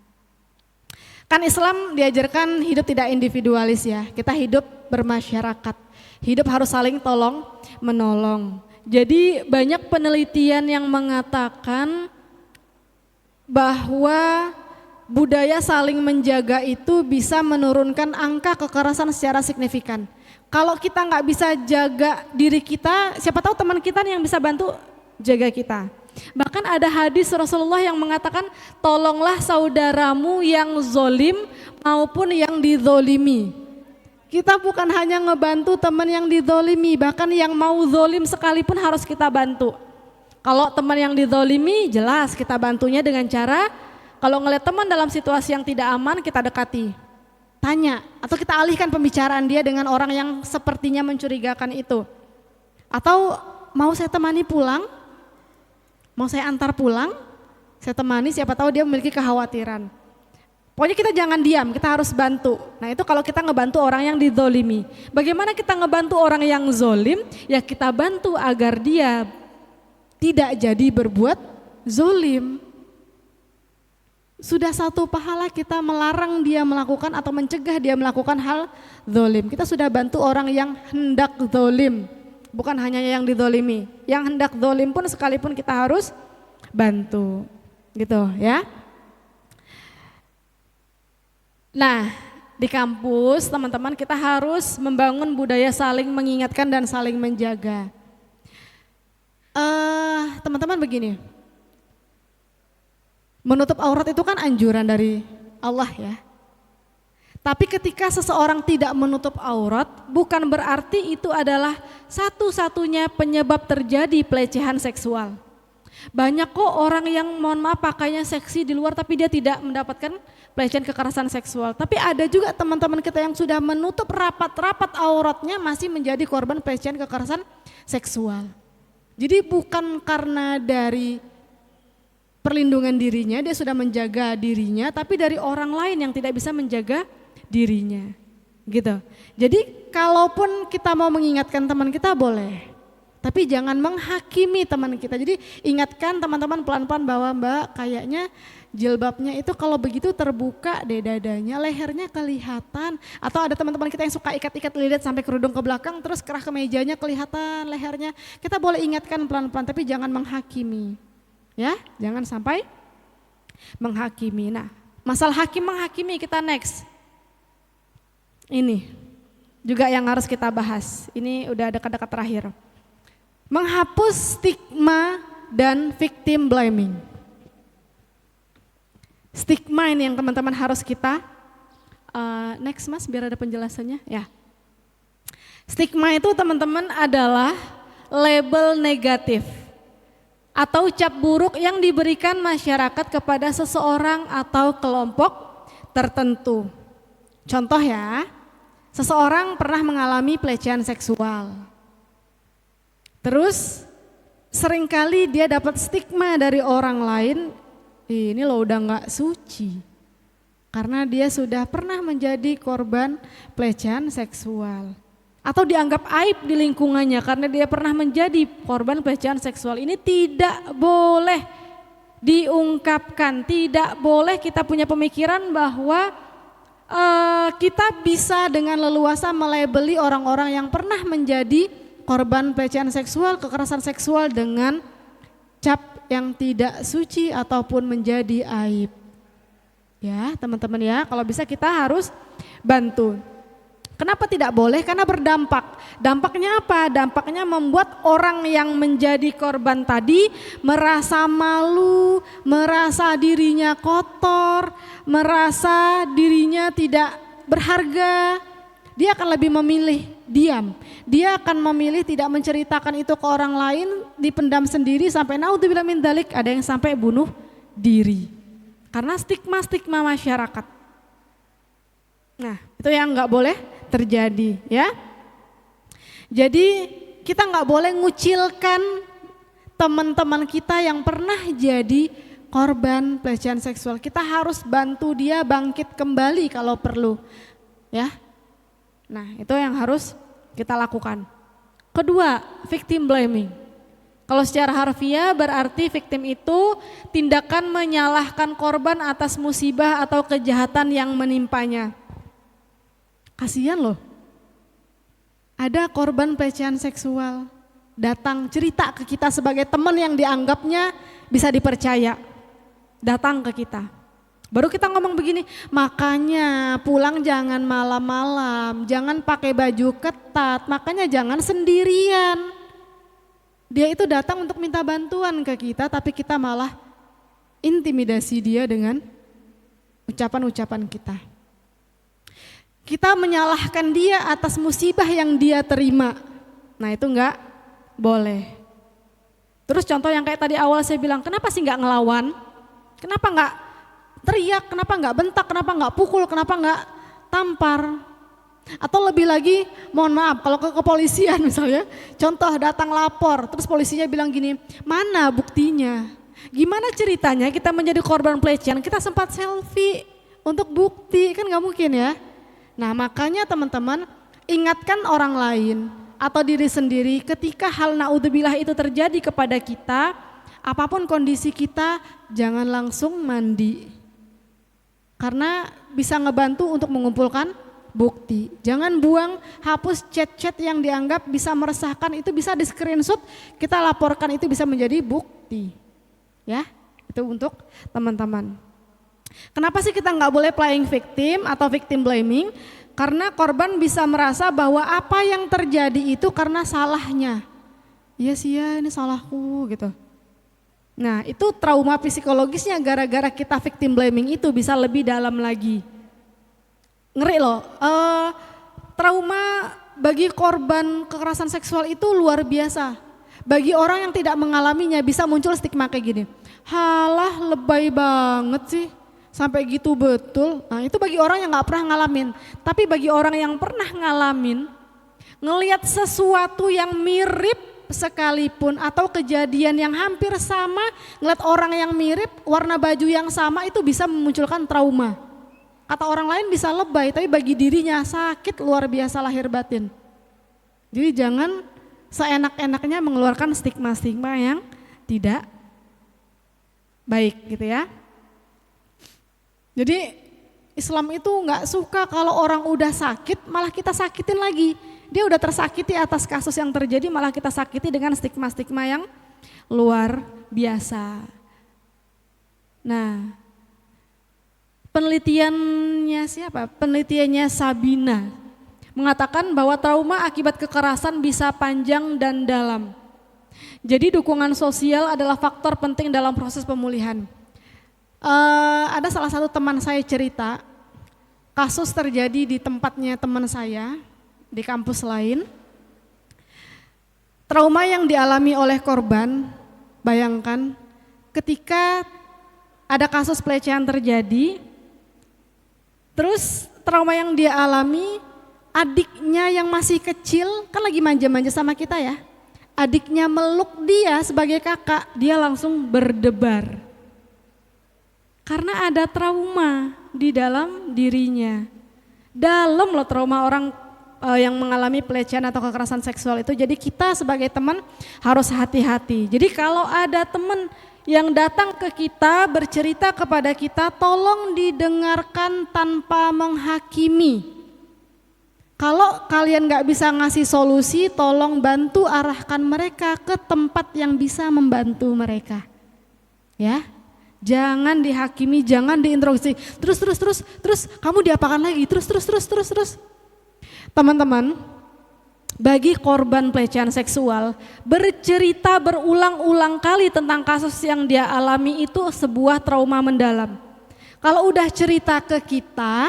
S1: kan Islam diajarkan hidup tidak individualis ya. Kita hidup bermasyarakat. Hidup harus saling tolong menolong. Jadi banyak penelitian yang mengatakan bahwa budaya saling menjaga itu bisa menurunkan angka kekerasan secara signifikan. Kalau kita nggak bisa jaga diri kita, siapa tahu teman kita nih yang bisa bantu jaga kita. Bahkan ada hadis Rasulullah yang mengatakan, tolonglah saudaramu yang zolim maupun yang dizolimi. Kita bukan hanya ngebantu teman yang dizolimi, bahkan yang mau zolim sekalipun harus kita bantu. Kalau teman yang dizolimi jelas kita bantunya dengan cara, kalau ngeliat teman dalam situasi yang tidak aman kita dekati. Tanya, atau kita alihkan pembicaraan dia dengan orang yang sepertinya mencurigakan itu. Atau mau saya temani pulang, mau saya antar pulang, saya temani, siapa tahu dia memiliki kekhawatiran. Pokoknya kita jangan diam, kita harus bantu. Nah itu kalau kita ngebantu orang yang dizolimi. Bagaimana kita ngebantu orang yang zolim? Ya kita bantu agar dia tidak jadi berbuat zolim. Sudah satu pahala kita melarang dia melakukan atau mencegah dia melakukan hal zolim. Kita sudah bantu orang yang hendak zolim, bukan hanya yang dizolimi. Yang hendak zolim pun sekalipun kita harus bantu, gitu ya. Nah, Di kampus teman-teman kita harus membangun budaya saling mengingatkan dan saling menjaga. Teman-teman begini, menutup aurat itu kan anjuran dari Allah ya. Tapi ketika seseorang tidak menutup aurat, bukan berarti itu adalah satu-satunya penyebab terjadi pelecehan seksual. Banyak kok orang yang mohon maaf pakainya seksi di luar tapi dia tidak mendapatkan pelecehan kekerasan seksual. Tapi ada juga teman-teman kita yang sudah menutup rapat-rapat auratnya masih menjadi korban pelecehan kekerasan seksual. Jadi bukan karena dari perlindungan dirinya, dia sudah menjaga dirinya, tapi dari orang lain yang tidak bisa menjaga dirinya, gitu. Jadi kalaupun kita mau mengingatkan teman kita boleh, tapi jangan menghakimi teman kita. Jadi ingatkan teman-teman pelan-pelan bahwa Mbak kayaknya jilbabnya itu kalau begitu terbuka deh dadanya, lehernya kelihatan. Atau ada teman-teman kita yang suka ikat-ikat lilit sampai kerudung ke belakang, terus kerah kemejanya kelihatan lehernya. Kita boleh ingatkan pelan-pelan, tapi jangan menghakimi, ya, jangan sampai menghakimi. Nah, masalah hakim menghakimi kita next. Ini juga yang harus kita bahas. Ini udah dekat-dekat terakhir. Menghapus stigma dan victim blaming. Stigma ini yang teman-teman harus kita next Mas biar ada penjelasannya ya. Stigma itu teman-teman adalah label negatif atau cap buruk yang diberikan masyarakat kepada seseorang atau kelompok tertentu. Contoh ya, seseorang pernah mengalami pelecehan seksual. Terus seringkali dia dapat stigma dari orang lain, ini loh udah gak suci. Karena dia sudah pernah menjadi korban pelecehan seksual. Atau dianggap aib di lingkungannya karena dia pernah menjadi korban pelecehan seksual. Ini tidak boleh diungkapkan, tidak boleh kita punya pemikiran bahwa kita bisa dengan leluasa melabeli orang-orang yang pernah menjadi korban pelecehan seksual, kekerasan seksual dengan cap yang tidak suci ataupun menjadi aib. Ya teman-teman ya, kalau bisa kita harus bantu. Kenapa tidak boleh? Karena berdampak. Dampaknya apa? Dampaknya membuat orang yang menjadi korban tadi merasa malu, merasa dirinya kotor, merasa dirinya tidak berharga. Dia akan lebih memilih diam. Dia akan memilih tidak menceritakan itu ke orang lain, dipendam sendiri sampai naudzubillah min dzalik, ada yang sampai bunuh diri. Karena stigma-stigma masyarakat. Nah, itu yang nggak boleh terjadi ya. Jadi kita nggak boleh ngucilkan teman-teman kita yang pernah jadi korban pelecehan seksual. Kita harus bantu dia bangkit kembali kalau perlu ya. Nah itu yang harus kita lakukan. Kedua, victim blaming. Kalau secara harfiah berarti victim itu tindakan menyalahkan korban atas musibah atau kejahatan yang menimpanya. Kasihan loh, ada korban pelecehan seksual datang cerita ke kita sebagai teman yang dianggapnya bisa dipercaya, datang ke kita. Baru kita ngomong begini, makanya pulang jangan malam-malam, jangan pakai baju ketat, makanya jangan sendirian. Dia itu datang untuk minta bantuan ke kita, tapi kita malah intimidasi dia dengan ucapan-ucapan kita. Kita menyalahkan dia atas musibah yang dia terima. Nah itu enggak boleh. Terus contoh yang kayak tadi awal saya bilang, kenapa sih enggak ngelawan? Kenapa enggak teriak? Kenapa enggak bentak? Kenapa enggak pukul? Kenapa enggak tampar? Atau lebih lagi, mohon maaf kalau ke kepolisian misalnya, contoh datang lapor, terus polisinya bilang gini, mana buktinya? Gimana ceritanya kita menjadi korban pelecehan, kita sempat selfie untuk bukti, kan enggak mungkin ya. Nah makanya teman-teman ingatkan orang lain atau diri sendiri ketika hal naudzubillah itu terjadi kepada kita, apapun kondisi kita jangan langsung mandi. Karena bisa ngebantu untuk mengumpulkan bukti. Jangan buang, hapus chat-chat yang dianggap bisa meresahkan, itu bisa di screenshot, kita laporkan, itu bisa menjadi bukti. Ya, itu untuk teman-teman. Kenapa sih kita nggak boleh playing victim atau victim blaming? Karena korban bisa merasa bahwa apa yang terjadi itu karena salahnya. Iya sih ya, ini salahku gitu. Nah, itu trauma psikologisnya gara-gara kita victim blaming itu bisa lebih dalam lagi. Ngeri loh, trauma bagi korban kekerasan seksual itu luar biasa. Bagi orang yang tidak mengalaminya bisa muncul stigma kayak gini. Halah, lebay banget sih, sampai gitu betul. Nah, itu bagi orang yang gak pernah ngalamin. Tapi bagi orang yang pernah ngalamin, ngelihat sesuatu yang mirip sekalipun atau kejadian yang hampir sama, ngeliat orang yang mirip, warna baju yang sama itu bisa memunculkan trauma. Kata orang lain bisa lebay, tapi bagi dirinya sakit luar biasa lahir batin. Jadi jangan seenak-enaknya mengeluarkan stigma-stigma yang tidak baik gitu ya. Jadi Islam itu nggak suka kalau orang udah sakit malah kita sakitin lagi. Dia udah tersakiti atas kasus yang terjadi malah kita sakiti dengan stigma-stigma yang luar biasa. Nah, penelitiannya siapa? Penelitiannya Sabina mengatakan bahwa trauma akibat kekerasan bisa panjang dan dalam. Jadi dukungan sosial adalah faktor penting dalam proses pemulihan. Ada salah satu teman saya cerita, kasus terjadi di tempatnya teman saya, di kampus lain. Trauma yang dialami oleh korban, bayangkan ketika ada kasus pelecehan terjadi, terus trauma yang dia alami, adiknya yang masih kecil, kan lagi manja-manja sama kita ya, adiknya meluk dia sebagai kakak, dia langsung berdebar. Karena ada trauma di dalam dirinya. Dalam loh trauma orang yang mengalami pelecehan atau kekerasan seksual itu. Jadi kita sebagai teman harus hati-hati. Jadi kalau ada teman yang datang ke kita bercerita kepada kita, tolong didengarkan tanpa menghakimi. Kalau kalian gak bisa ngasih solusi, tolong bantu arahkan mereka ke tempat yang bisa membantu mereka. Ya, jangan dihakimi, jangan diinterogasi. Terus kamu diapakan lagi? Terus. Teman-teman, bagi korban pelecehan seksual, bercerita berulang-ulang kali tentang kasus yang dia alami itu sebuah trauma mendalam. Kalau udah cerita ke kita,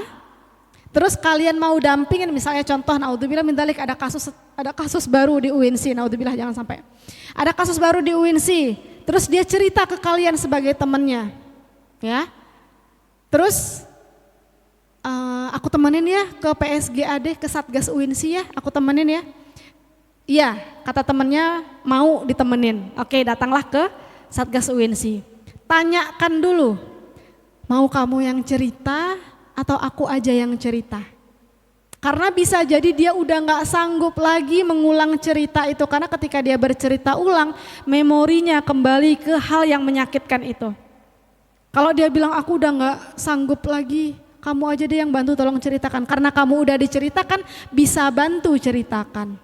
S1: terus kalian mau dampingin, misalnya contoh, naudzubillah min dzalik, ada kasus baru di UINSI, naudzubillah jangan sampai. Ada kasus baru di UINSI, terus dia cerita ke kalian sebagai temannya, ya. Terus aku temenin ya ke PSGAD, ke Satgas UINSI ya, aku temenin ya. Iya, kata temennya mau ditemenin. Oke, datanglah ke Satgas UINSI. Tanyakan dulu, mau kamu yang cerita atau aku aja yang cerita? Karena bisa jadi dia udah gak sanggup lagi mengulang cerita itu, karena ketika dia bercerita ulang, memorinya kembali ke hal yang menyakitkan itu. Kalau dia bilang aku udah gak sanggup lagi, kamu aja deh yang bantu tolong ceritakan. Karena kamu udah diceritakan, bisa bantu ceritakan.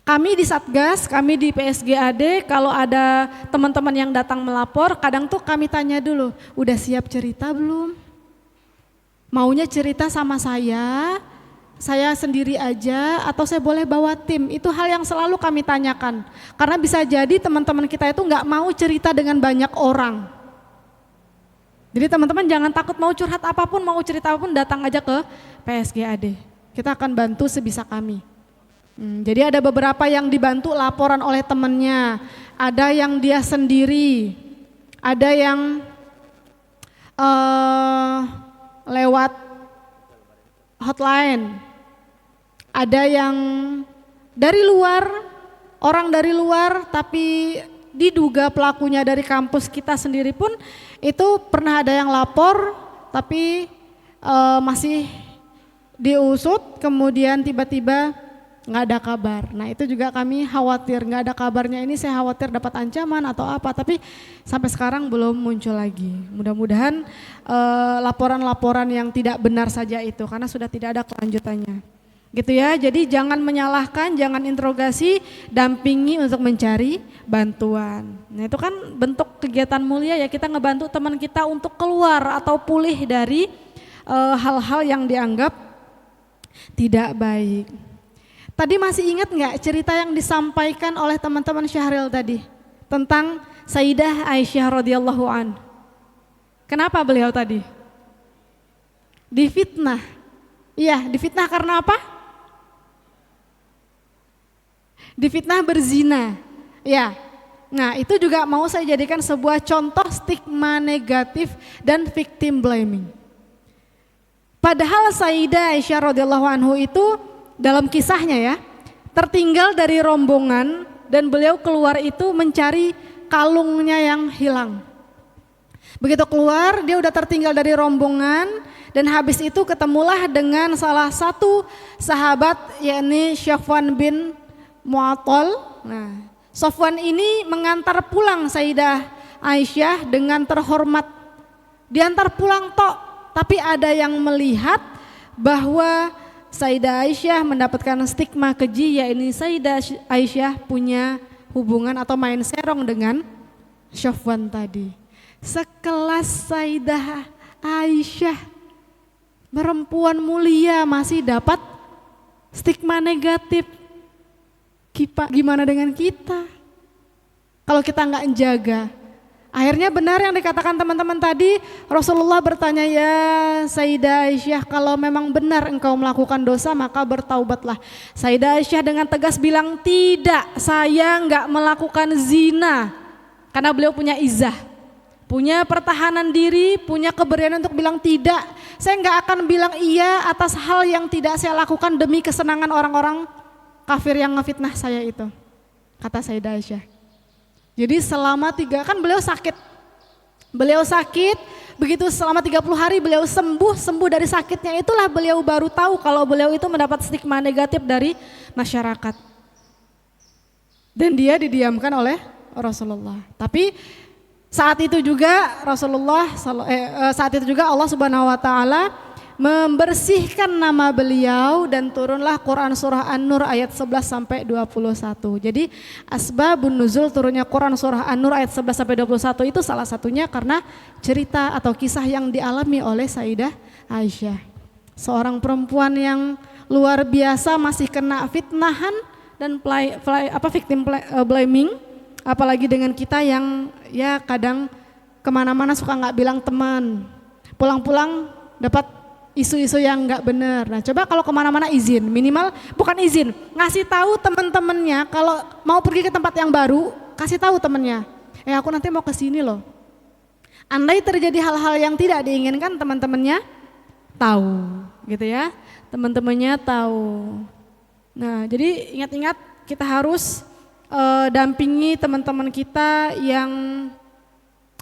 S1: Kami di Satgas, kami di PSGAD, kalau ada teman-teman yang datang melapor, kadang tuh kami tanya dulu, udah siap cerita belum? Maunya cerita sama saya sendiri aja atau saya boleh bawa tim? Itu hal yang selalu kami tanyakan. Karena bisa jadi teman-teman kita itu nggak mau cerita dengan banyak orang. Jadi teman-teman jangan takut, mau curhat apapun, mau cerita apapun, datang aja ke PSGAD. Kita akan bantu sebisa kami. Jadi ada beberapa yang dibantu laporan oleh temannya, ada yang dia sendiri, ada yang lewat hotline, ada yang dari luar, orang dari luar tapi diduga pelakunya dari kampus kita sendiri pun itu pernah ada yang lapor tapi masih diusut, kemudian tiba-tiba nggak ada kabar. Nah itu juga kami khawatir, nggak ada kabarnya ini saya khawatir dapat ancaman atau apa, tapi sampai sekarang belum muncul lagi. Mudah-mudahan laporan-laporan yang tidak benar saja itu, karena sudah tidak ada kelanjutannya. Gitu ya, jadi jangan menyalahkan, jangan interogasi, dampingi untuk mencari bantuan. Nah itu kan bentuk kegiatan mulia ya, kita ngebantu teman kita untuk keluar atau pulih dari hal-hal yang dianggap tidak baik. Tadi masih ingat nggak cerita yang disampaikan oleh teman-teman Syahril tadi tentang Sayyidah Aisyah radhiyallahu an? Kenapa beliau tadi? Difitnah. Iya, difitnah karena apa? Difitnah berzina. Ya. Nah, itu juga mau saya jadikan sebuah contoh stigma negatif dan victim blaming. Padahal Sayyidah Aisyah radhiyallahu anhu itu dalam kisahnya ya, tertinggal dari rombongan dan beliau keluar itu mencari kalungnya yang hilang. Begitu keluar, dia udah tertinggal dari rombongan dan habis itu ketemulah dengan salah satu sahabat yakni Safwan bin Mu'attal. Nah, Safwan ini mengantar pulang Sayyidah Aisyah dengan terhormat. Diantar pulang tok, tapi ada yang melihat bahwa Sayyidah Aisyah mendapatkan stigma keji, yakni Sayyidah Aisyah punya hubungan atau main serong dengan Safwan tadi. Sekelas Sayyidah Aisyah, perempuan mulia masih dapat stigma negatif. Gimana dengan kita? Kalau kita nggak menjaga, akhirnya benar yang dikatakan teman-teman tadi. Rasulullah bertanya, ya Sayyidah Aisyah, kalau memang benar engkau melakukan dosa maka bertaubatlah. Sayyidah Aisyah dengan tegas bilang, tidak, saya nggak melakukan zina. Karena beliau punya izah, punya pertahanan diri, punya keberanian untuk bilang tidak. Saya nggak akan bilang iya atas hal yang tidak saya lakukan demi kesenangan orang-orang kafir yang ngefitnah saya itu, kata Sayyidah Aisyah. Jadi selama kan beliau sakit, begitu selama 30 hari beliau sembuh dari sakitnya, itulah beliau baru tahu kalau beliau itu mendapat stigma negatif dari masyarakat. Dan dia didiamkan oleh Rasulullah. Tapi saat itu juga Allah Subhanahu wa taala membersihkan nama beliau dan turunlah Quran surah An-Nur ayat 11 sampai 21. Jadi asbabun nuzul turunnya Quran surah An-Nur ayat 11 sampai 21 itu salah satunya karena cerita atau kisah yang dialami oleh Sayyidah Aisyah. Seorang perempuan yang luar biasa masih kena fitnahan dan victim blaming, apalagi dengan kita yang ya kadang kemana-mana suka nggak bilang teman, pulang-pulang dapat isu-isu yang nggak benar. Nah coba kalau kemana-mana izin, minimal bukan izin, ngasih tahu teman-temannya kalau mau pergi ke tempat yang baru, kasih tahu temannya, aku nanti mau ke sini loh. Andai terjadi hal-hal yang tidak diinginkan, teman-temannya tahu, gitu ya, teman-temannya tahu. Nah jadi ingat-ingat kita harus dampingi teman-teman kita yang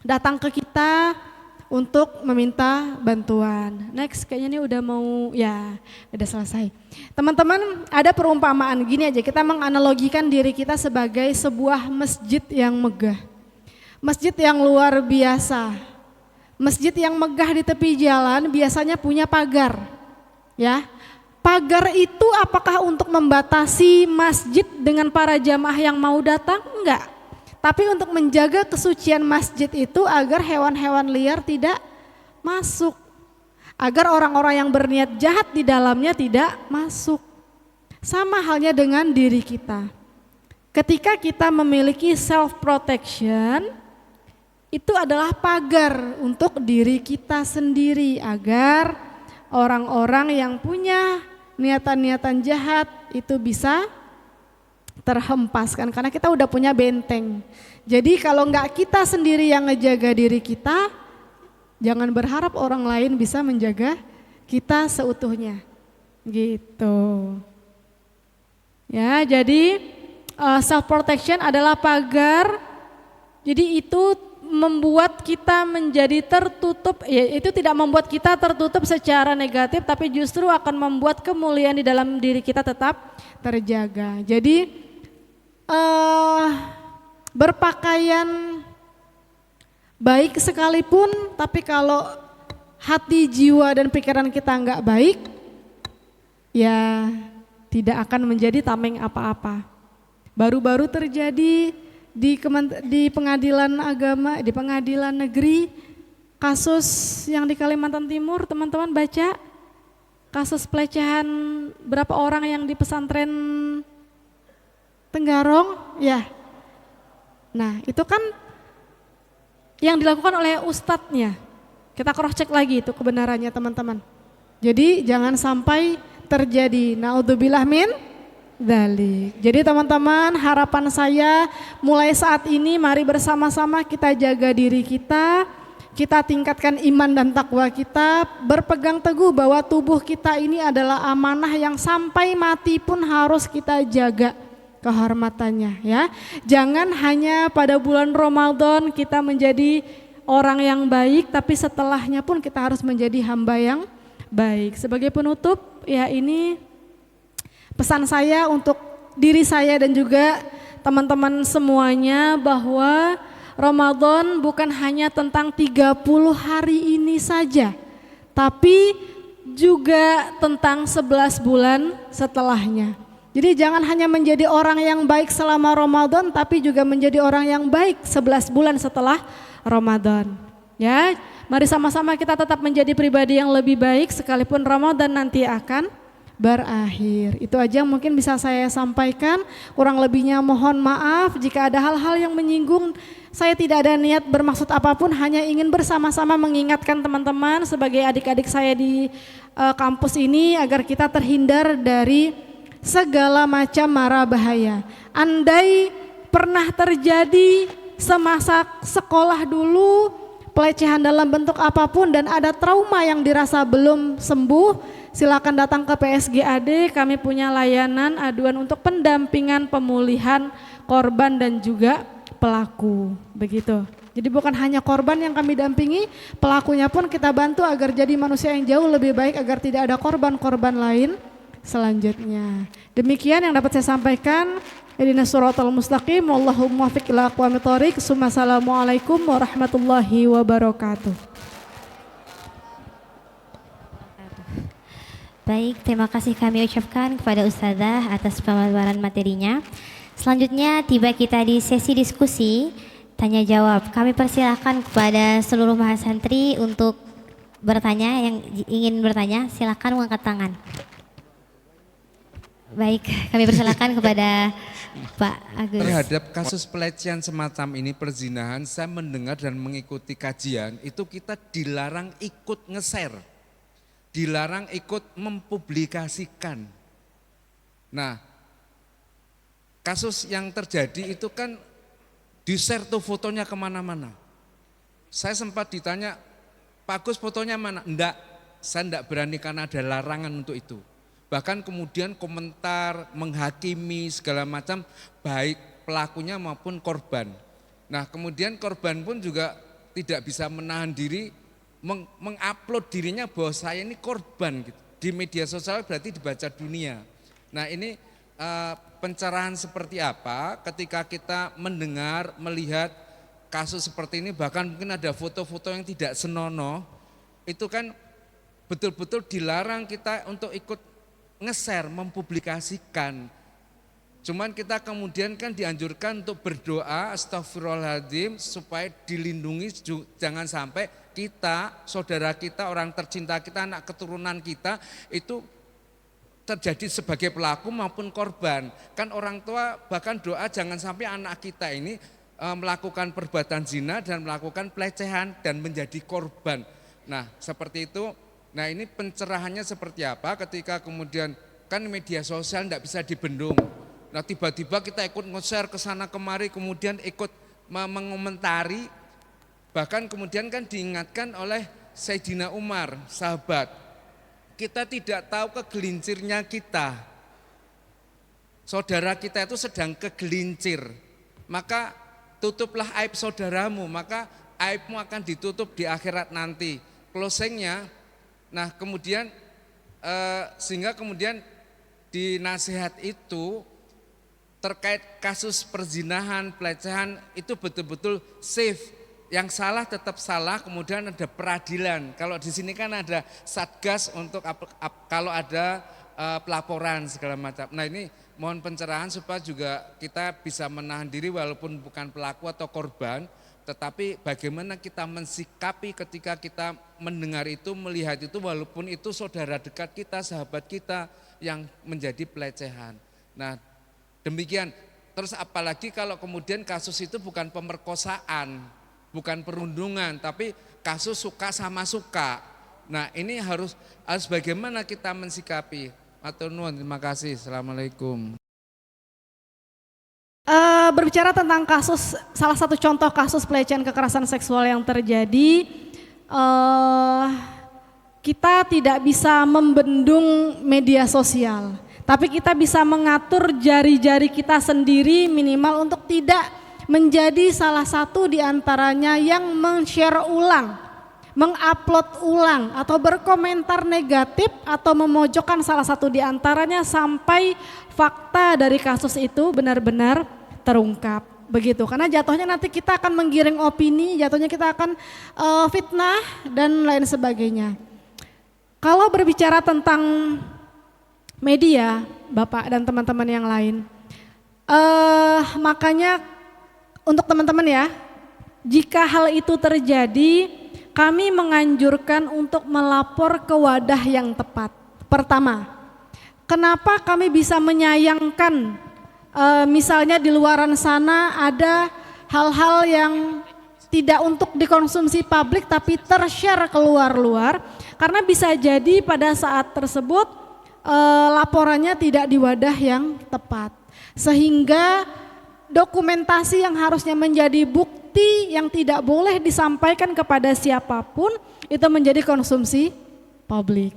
S1: datang ke kita untuk meminta bantuan. Next, kayaknya ini udah selesai. Teman-teman, ada perumpamaan gini aja, kita menganalogikan diri kita sebagai sebuah masjid yang megah. Masjid yang luar biasa. Masjid yang megah di tepi jalan biasanya punya pagar. Ya. Pagar itu apakah untuk membatasi masjid dengan para jamaah yang mau datang? Enggak. Tapi untuk menjaga kesucian masjid itu agar hewan-hewan liar tidak masuk. Agar orang-orang yang berniat jahat di dalamnya tidak masuk. Sama halnya dengan diri kita. Ketika kita memiliki self protection, itu adalah pagar untuk diri kita sendiri agar orang-orang yang punya niatan-niatan jahat itu bisa terhempaskan karena kita udah punya benteng. Jadi kalau enggak kita sendiri yang ngejaga diri kita, jangan berharap orang lain bisa menjaga kita seutuhnya. Gitu. Ya, jadi self protection adalah pagar. Jadi itu membuat kita menjadi tertutup, ya, itu tidak membuat kita tertutup secara negatif, tapi justru akan membuat kemuliaan di dalam diri kita tetap terjaga. Jadi berpakaian baik sekalipun, tapi kalau hati, jiwa, dan pikiran kita nggak baik, ya tidak akan menjadi tameng apa-apa. Baru-baru terjadi di pengadilan agama, di pengadilan negeri, kasus yang di Kalimantan Timur, teman-teman baca kasus pelecehan berapa orang yang di pesantren Tenggarong, ya. Nah, itu kan yang dilakukan oleh ustadznya. Kita cross check lagi itu kebenarannya, teman-teman. Jadi jangan sampai terjadi naudzubillah min dzalik. Jadi teman-teman, harapan saya mulai saat ini mari bersama-sama kita jaga diri kita tingkatkan iman dan takwa kita, berpegang teguh bahwa tubuh kita ini adalah amanah yang sampai mati pun harus kita jaga kehormatannya, ya. Jangan hanya pada bulan Ramadan kita menjadi orang yang baik, tapi setelahnya pun kita harus menjadi hamba yang baik. Sebagai penutup, ya, ini pesan saya untuk diri saya dan juga teman-teman semuanya bahwa Ramadan bukan hanya tentang 30 hari ini saja, tapi juga tentang 11 bulan setelahnya. Jadi jangan hanya menjadi orang yang baik selama Ramadan, tapi juga menjadi orang yang baik 11 bulan setelah Ramadan. Ya, mari sama-sama kita tetap menjadi pribadi yang lebih baik sekalipun Ramadan nanti akan berakhir. Itu aja yang mungkin bisa saya sampaikan. Kurang lebihnya mohon maaf jika ada hal-hal yang menyinggung. Saya tidak ada niat bermaksud apapun, hanya ingin bersama-sama mengingatkan teman-teman sebagai adik-adik saya di kampus ini agar kita terhindar dari segala macam mara bahaya. Andai pernah terjadi semasa sekolah dulu pelecehan dalam bentuk apapun dan ada trauma yang dirasa belum sembuh, silakan datang ke PSGAD. Kami punya layanan aduan untuk pendampingan pemulihan korban dan juga pelaku. Begitu. Jadi bukan hanya korban yang kami dampingi, pelakunya pun kita bantu agar jadi manusia yang jauh lebih baik agar tidak ada korban-korban lain selanjutnya. Demikian yang dapat saya sampaikan. Ihdinas shiratal mustaqim, wallahumma muwaffiq ila aqwamit thoriq. Assalamualaikum warahmatullahi wabarakatuh.
S2: Baik, terima kasih kami ucapkan kepada Ustazah atas pemaparan materinya. Selanjutnya tiba kita di sesi diskusi tanya jawab. Kami persilahkan kepada seluruh mahasantri untuk bertanya, yang ingin bertanya silakan mengangkat tangan. Baik, kami persilakan kepada Pak Agus.
S3: Terhadap kasus pelecehan semacam ini, perzinahan, saya mendengar dan mengikuti kajian, itu kita dilarang ikut nge-share, dilarang ikut mempublikasikan. Nah, kasus yang terjadi itu kan di-share tuh fotonya kemana-mana. Saya sempat ditanya, Pak Agus fotonya mana? Enggak, saya enggak berani karena ada larangan untuk itu. Bahkan kemudian komentar, menghakimi segala macam, baik pelakunya maupun korban. Nah kemudian korban pun juga tidak bisa menahan diri, mengupload dirinya bahwa saya ini korban gitu. Di media sosial berarti dibaca dunia. Nah ini pencerahan seperti apa ketika kita mendengar, melihat kasus seperti ini, bahkan mungkin ada foto-foto yang tidak senonoh, itu kan betul-betul dilarang kita untuk ikut nge-share, mempublikasikan. Cuman kita kemudian kan dianjurkan untuk berdoa astagfirullahaladzim supaya dilindungi, jangan sampai kita, saudara kita, orang tercinta kita, anak keturunan kita itu terjadi sebagai pelaku maupun korban. Kan orang tua bahkan doa jangan sampai anak kita ini melakukan perbuatan zina dan melakukan pelecehan dan menjadi korban. Nah seperti itu. Nah ini pencerahannya seperti apa ketika kemudian kan media sosial tidak bisa dibendung. Nah tiba-tiba kita ikut nge-share ke sana kemari, kemudian ikut mengomentari. Bahkan kemudian kan diingatkan oleh Sayyidina Umar, sahabat. Kita tidak tahu kegelincirnya kita. Saudara kita itu sedang kegelincir. Maka tutuplah aib saudaramu, maka aibmu akan ditutup di akhirat nanti. Closingnya. Nah kemudian sehingga kemudian di nasihat itu terkait kasus perzinahan, pelecehan itu betul-betul safe. Yang salah tetap salah, kemudian ada peradilan. Kalau di sini kan ada satgas untuk kalau ada pelaporan segala macam. Nah ini mohon pencerahan supaya juga kita bisa menahan diri walaupun bukan pelaku atau korban, tetapi bagaimana kita mensikapi ketika kita mendengar itu, melihat itu, walaupun itu saudara dekat kita, sahabat kita yang menjadi pelecehan. Nah demikian, terus apalagi kalau kemudian kasus itu bukan pemerkosaan, bukan perundungan, tapi kasus suka sama suka. Nah ini harus bagaimana kita mensikapi. Matur nuwun, terima kasih. Assalamualaikum.
S1: Berbicara tentang kasus, salah satu contoh kasus pelecehan kekerasan seksual yang terjadi, kita tidak bisa membendung media sosial, tapi kita bisa mengatur jari-jari kita sendiri minimal untuk tidak menjadi salah satu di antaranya yang men-share ulang, mengupload ulang atau berkomentar negatif atau memojokkan salah satu di antaranya sampai fakta dari kasus itu benar-benar terungkap. Begitu, karena jatuhnya nanti kita akan menggiring opini, jatuhnya kita akan fitnah dan lain sebagainya. Kalau berbicara tentang media, Bapak dan teman-teman yang lain, makanya untuk teman-teman ya, jika hal itu terjadi, kami menganjurkan untuk melapor ke wadah yang tepat. Pertama, kenapa kami bisa menyayangkan misalnya di luaran sana ada hal-hal yang tidak untuk dikonsumsi publik tapi tershare keluar-luar, karena bisa jadi pada saat tersebut laporannya tidak di wadah yang tepat, sehingga dokumentasi yang harusnya menjadi bukti yang tidak boleh disampaikan kepada siapapun itu menjadi konsumsi publik,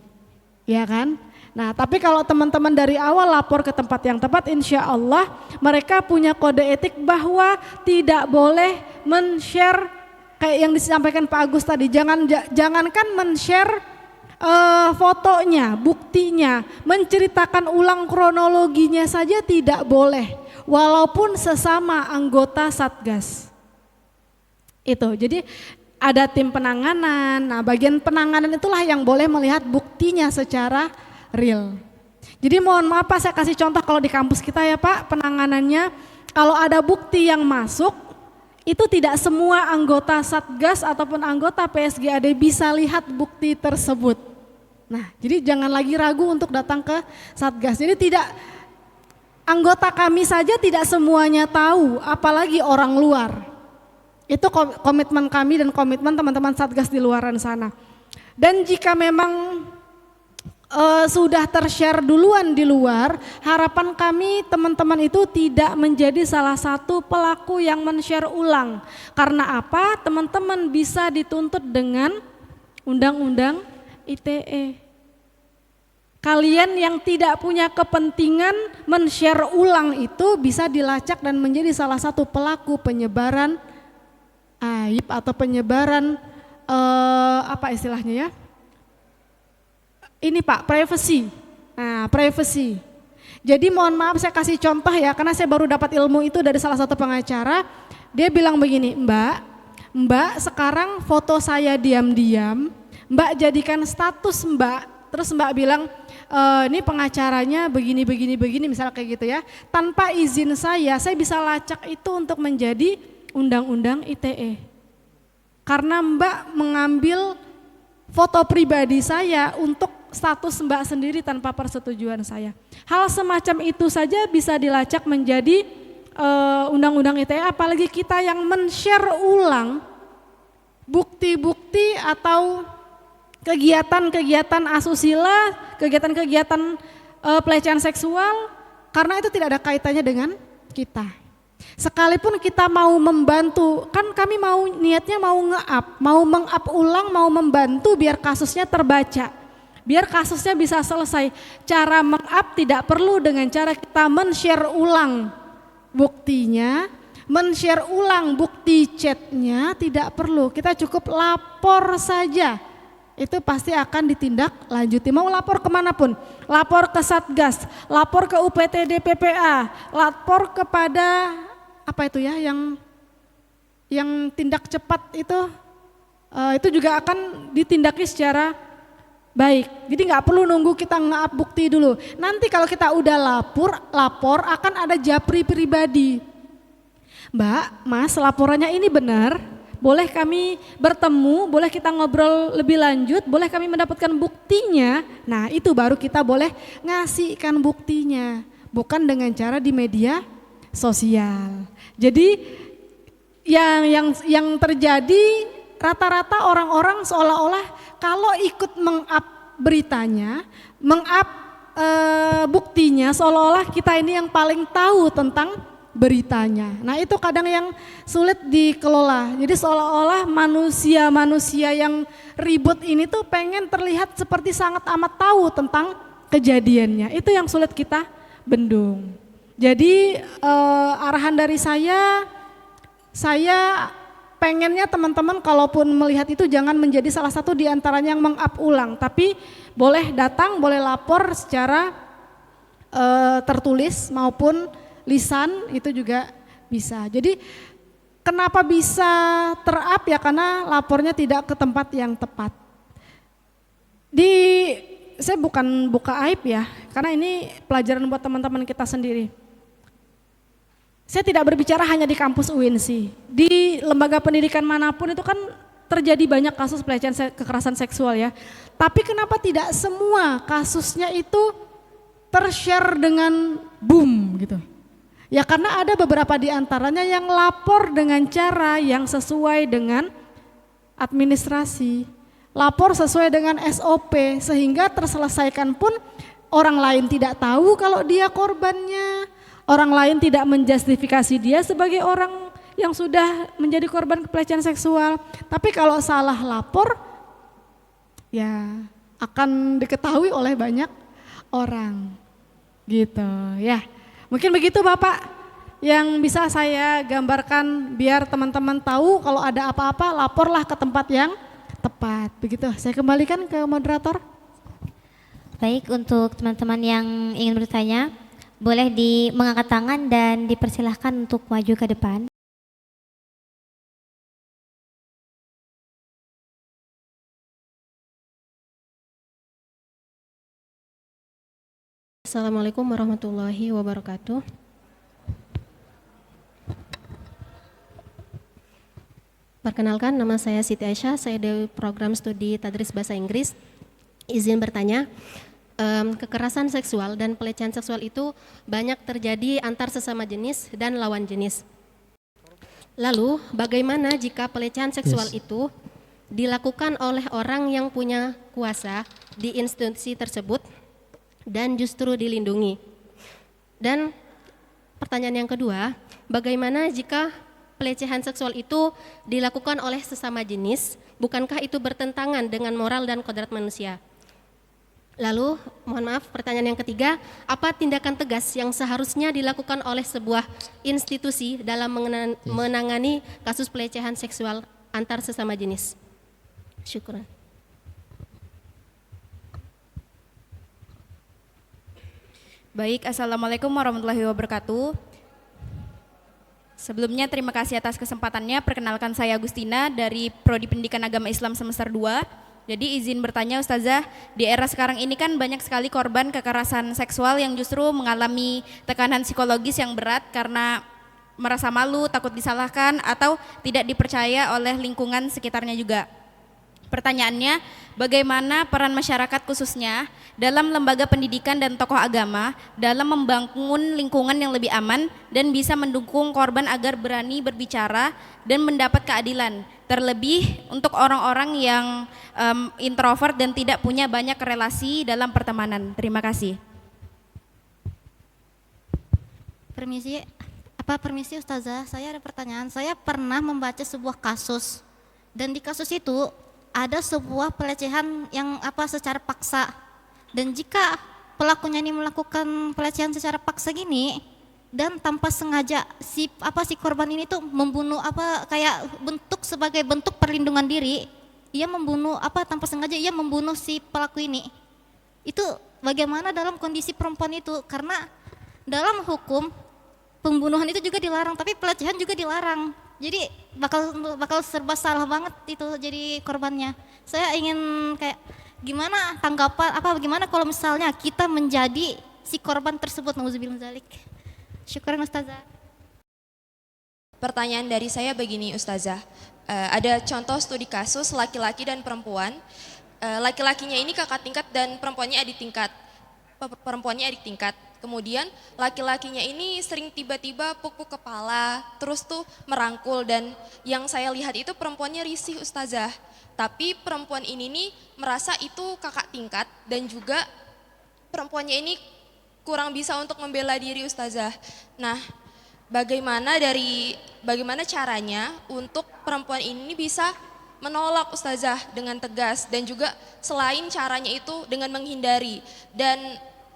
S1: ya kan? Nah, tapi kalau teman-teman dari awal lapor ke tempat yang tepat, insya Allah mereka punya kode etik bahwa tidak boleh men-share kayak yang disampaikan Pak Agus tadi. Jangankan men-share fotonya, buktinya, menceritakan ulang kronologinya saja tidak boleh, walaupun sesama anggota Satgas. Itu, jadi ada tim penanganan. Nah, bagian penanganan itulah yang boleh melihat buktinya secara real. Jadi mohon maaf Pak, saya kasih contoh kalau di kampus kita ya Pak, penanganannya kalau ada bukti yang masuk, itu tidak semua anggota Satgas ataupun anggota PSGAD bisa lihat bukti tersebut. Nah, jadi jangan lagi ragu untuk datang ke Satgas. Jadi tidak, anggota kami saja tidak semuanya tahu, apalagi orang luar. Itu komitmen kami dan komitmen teman-teman Satgas di luaran sana. Dan jika memang sudah tershare duluan di luar, harapan kami teman-teman itu tidak menjadi salah satu pelaku yang men-share ulang. Karena apa? Teman-teman bisa dituntut dengan Undang-Undang ITE. Kalian yang tidak punya kepentingan men-share ulang itu bisa dilacak dan menjadi salah satu pelaku penyebaran aib atau penyebaran apa istilahnya ya? Ini Pak, privacy. Nah, privacy. Jadi mohon maaf saya kasih contoh ya, karena saya baru dapat ilmu itu dari salah satu pengacara. Dia bilang begini, Mbak sekarang foto saya diam-diam, Mbak jadikan status Mbak. Terus Mbak bilang, ini pengacaranya begini, misalnya kayak gitu ya. Tanpa izin saya bisa lacak itu untuk menjadi Undang-Undang ITE. Karena Mbak mengambil foto pribadi saya untuk status Mbak sendiri tanpa persetujuan saya. Hal semacam itu saja bisa dilacak menjadi Undang-Undang ITE, apalagi kita yang men-share ulang bukti-bukti atau kegiatan-kegiatan asusila, kegiatan-kegiatan pelecehan seksual, karena itu tidak ada kaitannya dengan kita. Sekalipun kita mau membantu, kan kami mau niatnya mau nge-up, mau meng-up ulang, mau membantu biar kasusnya terbaca, biar kasusnya bisa selesai. Cara meng-up tidak perlu dengan cara kita men-share ulang buktinya, men-share ulang bukti chatnya, tidak perlu. Kita cukup lapor saja, itu pasti akan ditindak lanjuti. Mau lapor kemanapun, lapor ke Satgas, lapor ke UPTD PPA, lapor kepada apa itu ya yang tindak cepat itu juga akan ditindaki secara Baik, jadi nggak perlu nunggu kita nge-up bukti dulu. Nanti kalau kita udah lapor akan ada japri pribadi. Mbak, Mas, laporannya ini benar. Boleh kami bertemu, boleh kita ngobrol lebih lanjut, boleh kami mendapatkan buktinya. Nah, itu baru kita boleh ngasihkan buktinya, bukan dengan cara di media sosial. Jadi yang terjadi rata-rata orang-orang seolah-olah kalau ikut meng-up beritanya, meng-up buktinya, seolah-olah kita ini yang paling tahu tentang beritanya. Nah, itu kadang yang sulit dikelola. Jadi seolah-olah manusia-manusia yang ribut ini tuh pengen terlihat seperti sangat amat tahu tentang kejadiannya. Itu yang sulit kita bendung. Jadi arahan dari saya pengennya teman-teman kalaupun melihat itu jangan menjadi salah satu di antaranya yang meng-up ulang, tapi boleh datang, boleh lapor secara tertulis maupun lisan, itu juga bisa. Jadi kenapa bisa ter-up ya, karena lapornya tidak ke tempat yang tepat. Saya bukan buka aib ya, karena ini pelajaran buat teman-teman kita sendiri. Saya tidak berbicara hanya di kampus UINSI, di lembaga pendidikan manapun itu kan terjadi banyak kasus pelecehan kekerasan seksual ya. Tapi kenapa tidak semua kasusnya itu ter-share dengan boom gitu? Ya karena ada beberapa di antaranya yang lapor dengan cara yang sesuai dengan administrasi, lapor sesuai dengan SOP sehingga terselesaikan pun orang lain tidak tahu kalau dia korbannya. Orang lain tidak menjustifikasi dia sebagai orang yang sudah menjadi korban pelecehan seksual. Tapi kalau salah lapor, ya akan diketahui oleh banyak orang. Gitu ya. Mungkin begitu Bapak yang bisa saya gambarkan biar teman-teman tahu kalau ada apa-apa laporlah ke tempat yang tepat. Begitu, saya kembalikan ke moderator.
S2: Baik, untuk teman-teman yang ingin bertanya, boleh mengangkat tangan dan dipersilahkan untuk maju ke depan.
S4: Assalamualaikum warahmatullahi wabarakatuh. Perkenalkan, nama saya Siti Aisyah, saya dari program studi Tadris Bahasa Inggris. Izin bertanya, kekerasan seksual dan pelecehan seksual itu banyak terjadi antar sesama jenis dan lawan jenis. Lalu, bagaimana jika pelecehan seksual itu dilakukan oleh orang yang punya kuasa di institusi tersebut dan justru dilindungi? Dan pertanyaan yang kedua, bagaimana jika pelecehan seksual itu dilakukan oleh sesama jenis, bukankah itu bertentangan dengan moral dan kodrat manusia? Lalu, mohon maaf, pertanyaan yang ketiga, apa tindakan tegas yang seharusnya dilakukan oleh sebuah institusi dalam menangani kasus pelecehan seksual antar sesama jenis? Syukuran.
S5: Baik, Assalamualaikum warahmatullahi wabarakatuh. Sebelumnya terima kasih atas kesempatannya. Perkenalkan saya Agustina dari Prodi Pendidikan Agama Islam semester 2. Jadi izin bertanya Ustazah, di era sekarang ini kan banyak sekali korban kekerasan seksual yang justru mengalami tekanan psikologis yang berat karena merasa malu, takut disalahkan atau tidak dipercaya oleh lingkungan sekitarnya juga. Pertanyaannya, bagaimana peran masyarakat khususnya dalam lembaga pendidikan dan tokoh agama dalam membangun lingkungan yang lebih aman dan bisa mendukung korban agar berani berbicara dan mendapat keadilan, terlebih untuk orang-orang yang introvert dan tidak punya banyak relasi dalam pertemanan. Terima kasih.
S6: Permisi Ustazah, saya ada pertanyaan. Saya pernah membaca sebuah kasus dan di kasus itu ada sebuah pelecehan yang secara paksa, dan jika pelakunya ini melakukan pelecehan secara paksa gini dan tanpa sengaja si korban ini tuh membunuh kayak sebagai bentuk perlindungan diri, ia membunuh tanpa sengaja ia membunuh si pelaku ini. Itu bagaimana dalam kondisi perempuan itu? Karena dalam hukum pembunuhan itu juga dilarang, tapi pelecehan juga dilarang. Jadi bakal serba salah banget itu jadi korbannya. Saya ingin Gimana tanggapan bagaimana kalau misalnya kita menjadi si korban tersebut? Nauzubillah min dzalik. Syukran Ustazah.
S7: Pertanyaan dari saya begini Ustazah, ada contoh studi kasus laki-laki dan perempuan, laki-lakinya ini kakak tingkat dan perempuannya adik tingkat. Kemudian laki-lakinya ini sering tiba-tiba pukul kepala, terus tuh merangkul, dan yang saya lihat itu perempuannya risih Ustazah. Tapi perempuan ini nih merasa itu kakak tingkat dan juga perempuannya ini kurang bisa untuk membela diri Ustazah. Nah, bagaimana caranya untuk perempuan ini bisa menolak Ustazah dengan tegas, dan juga selain caranya itu dengan menghindari. Dan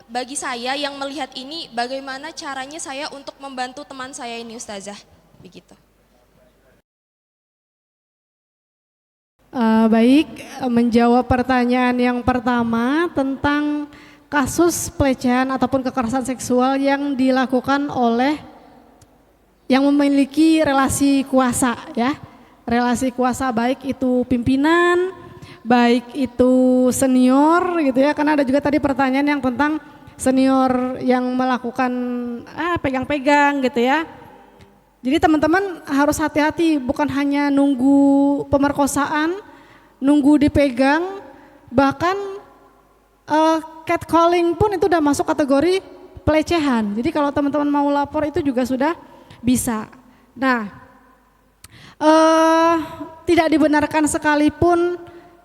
S7: bagi saya yang melihat ini, bagaimana caranya saya untuk membantu teman saya ini Ustazah, begitu.
S1: Baik, menjawab pertanyaan yang pertama tentang kasus pelecehan ataupun kekerasan seksual yang dilakukan oleh yang memiliki relasi kuasa, ya. Relasi kuasa baik itu pimpinan, baik itu senior gitu ya, karena ada juga tadi pertanyaan yang tentang senior yang melakukan pegang-pegang gitu ya. Jadi teman-teman harus hati-hati, bukan hanya nunggu pemerkosaan, nunggu dipegang, bahkan catcalling pun itu udah masuk kategori pelecehan. Jadi kalau teman-teman mau lapor itu juga sudah bisa. Nah, tidak dibenarkan sekalipun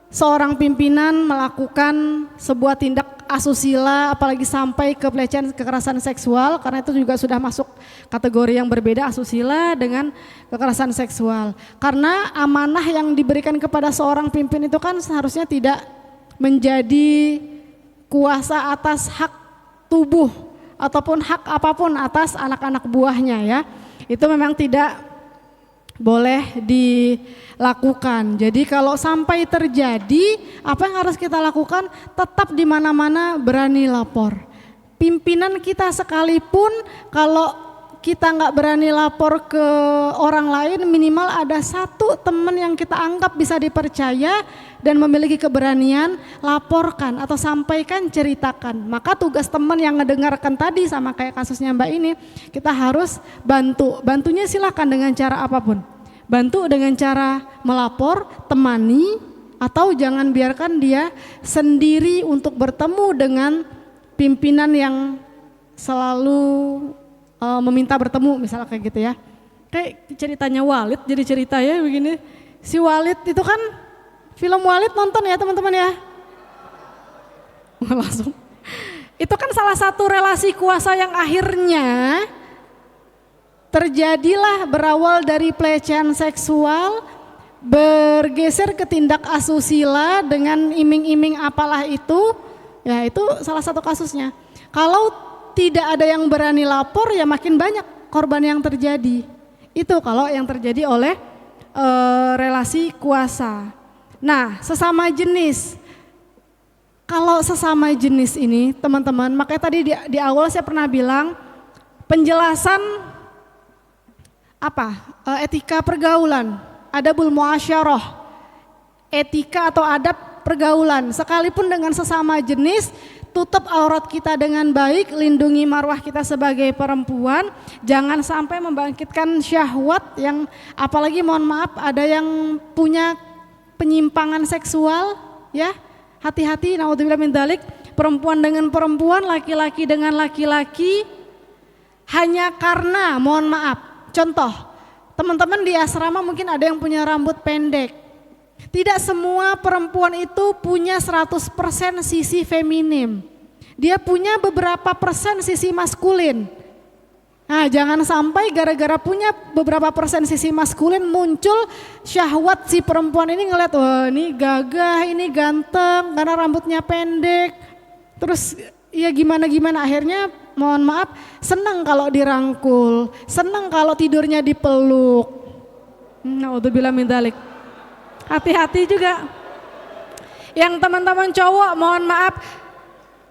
S1: seorang pimpinan melakukan sebuah tindak asusila, apalagi sampai ke pelecehan kekerasan seksual, karena itu juga sudah masuk kategori yang berbeda, asusila dengan kekerasan seksual. Karena amanah yang diberikan kepada seorang pimpin itu kan seharusnya tidak menjadi kuasa atas hak tubuh ataupun hak apapun atas anak-anak buahnya, ya. Itu memang tidak boleh dilakukan. Jadi kalau sampai terjadi, apa yang harus kita lakukan? Tetap di mana-mana berani lapor. Pimpinan kita sekalipun kalau kita nggak berani lapor ke orang lain, minimal ada satu teman yang kita anggap bisa dipercaya dan memiliki keberanian, laporkan atau sampaikan, ceritakan. Maka tugas teman yang ngedengarkan tadi sama kayak kasusnya Mbak ini, kita harus bantu. Bantunya silakan dengan cara apapun. Bantu dengan cara melapor, temani, atau jangan biarkan dia sendiri untuk bertemu dengan pimpinan yang selalu meminta bertemu, misalnya kayak gitu ya. Kayak ceritanya Walid jadi cerita ya begini. Si Walid itu kan film Walid nonton ya teman-teman ya. Langsung. Itu kan salah satu relasi kuasa yang akhirnya terjadilah berawal dari pelecehan seksual, bergeser ke tindak asusila dengan iming-iming apalah itu, ya itu salah satu kasusnya. Kalau tidak ada yang berani lapor, ya makin banyak korban yang terjadi. Itu kalau yang terjadi oleh relasi kuasa. Nah, sesama jenis. Kalau sesama jenis ini, teman-teman, makanya tadi di awal saya pernah bilang penjelasan etika pergaulan, adabul muasyarah, etika atau adab pergaulan. Sekalipun dengan sesama jenis, tutup aurat kita dengan baik, lindungi marwah kita sebagai perempuan, jangan sampai membangkitkan syahwat yang, apalagi mohon maaf ada yang punya penyimpangan seksual, ya. Hati-hati, naudzubillah min dzalik, perempuan dengan perempuan, laki-laki dengan laki-laki, hanya karena, mohon maaf, contoh, teman-teman di asrama mungkin ada yang punya rambut pendek. Tidak semua perempuan itu punya 100% sisi feminim. Dia punya beberapa persen sisi maskulin. Nah, jangan sampai gara-gara punya beberapa persen sisi maskulin muncul syahwat si perempuan ini ngeliat, wah ini gagah, ini ganteng karena rambutnya pendek. Terus ya gimana-gimana, akhirnya mohon maaf senang kalau dirangkul, senang kalau tidurnya dipeluk. Naudzubillah min dzalik. Hati-hati juga. Yang teman-teman cowok mohon maaf,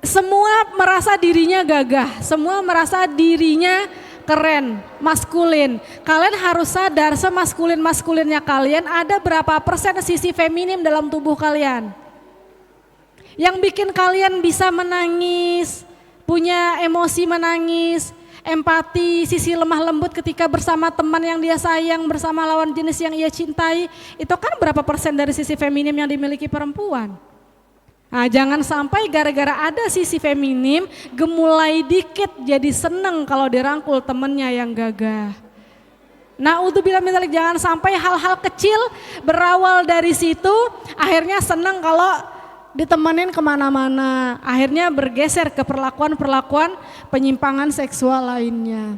S1: semua merasa dirinya gagah, semua merasa dirinya keren, maskulin. Kalian harus sadar semaskulin-maskulinnya kalian ada berapa persen sisi feminim dalam tubuh kalian. yang bikin kalian bisa menangis, punya emosi menangis, empati, sisi lemah lembut ketika bersama teman yang dia sayang, bersama lawan jenis yang ia cintai, itu kan berapa persen dari sisi feminim yang dimiliki perempuan? Nah, jangan sampai gara-gara ada sisi feminim, gemulai dikit jadi seneng kalau dirangkul temennya yang gagah. Naudzubillah min dzalik, jangan sampai hal-hal kecil berawal dari situ, akhirnya seneng kalau ditemenin kemana-mana, akhirnya bergeser ke perlakuan-perlakuan penyimpangan seksual lainnya.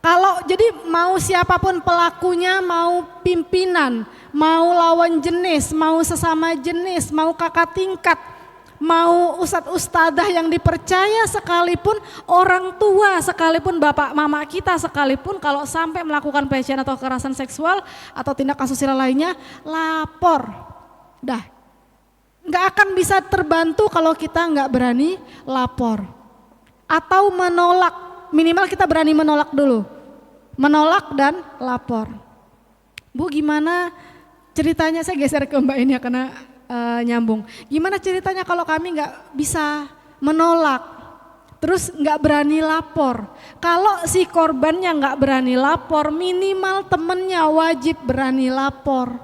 S1: Kalau jadi mau siapapun pelakunya, mau pimpinan, mau lawan jenis, mau sesama jenis, mau kakak tingkat, mau ustadz ustadzah yang dipercaya sekalipun, orang tua sekalipun, bapak mama kita sekalipun, kalau sampai melakukan pelecehan atau kekerasan seksual atau tindak asusila lainnya, lapor. Dah, nggak akan bisa terbantu kalau kita nggak berani lapor atau menolak. Minimal kita berani menolak dulu, menolak dan lapor. Bu, gimana ceritanya? Saya geser ke Mbak ini ya karena nyambung. Gimana ceritanya kalau kami nggak bisa menolak, terus nggak berani lapor? Kalau si korbannya nggak berani lapor, minimal temennya wajib berani lapor.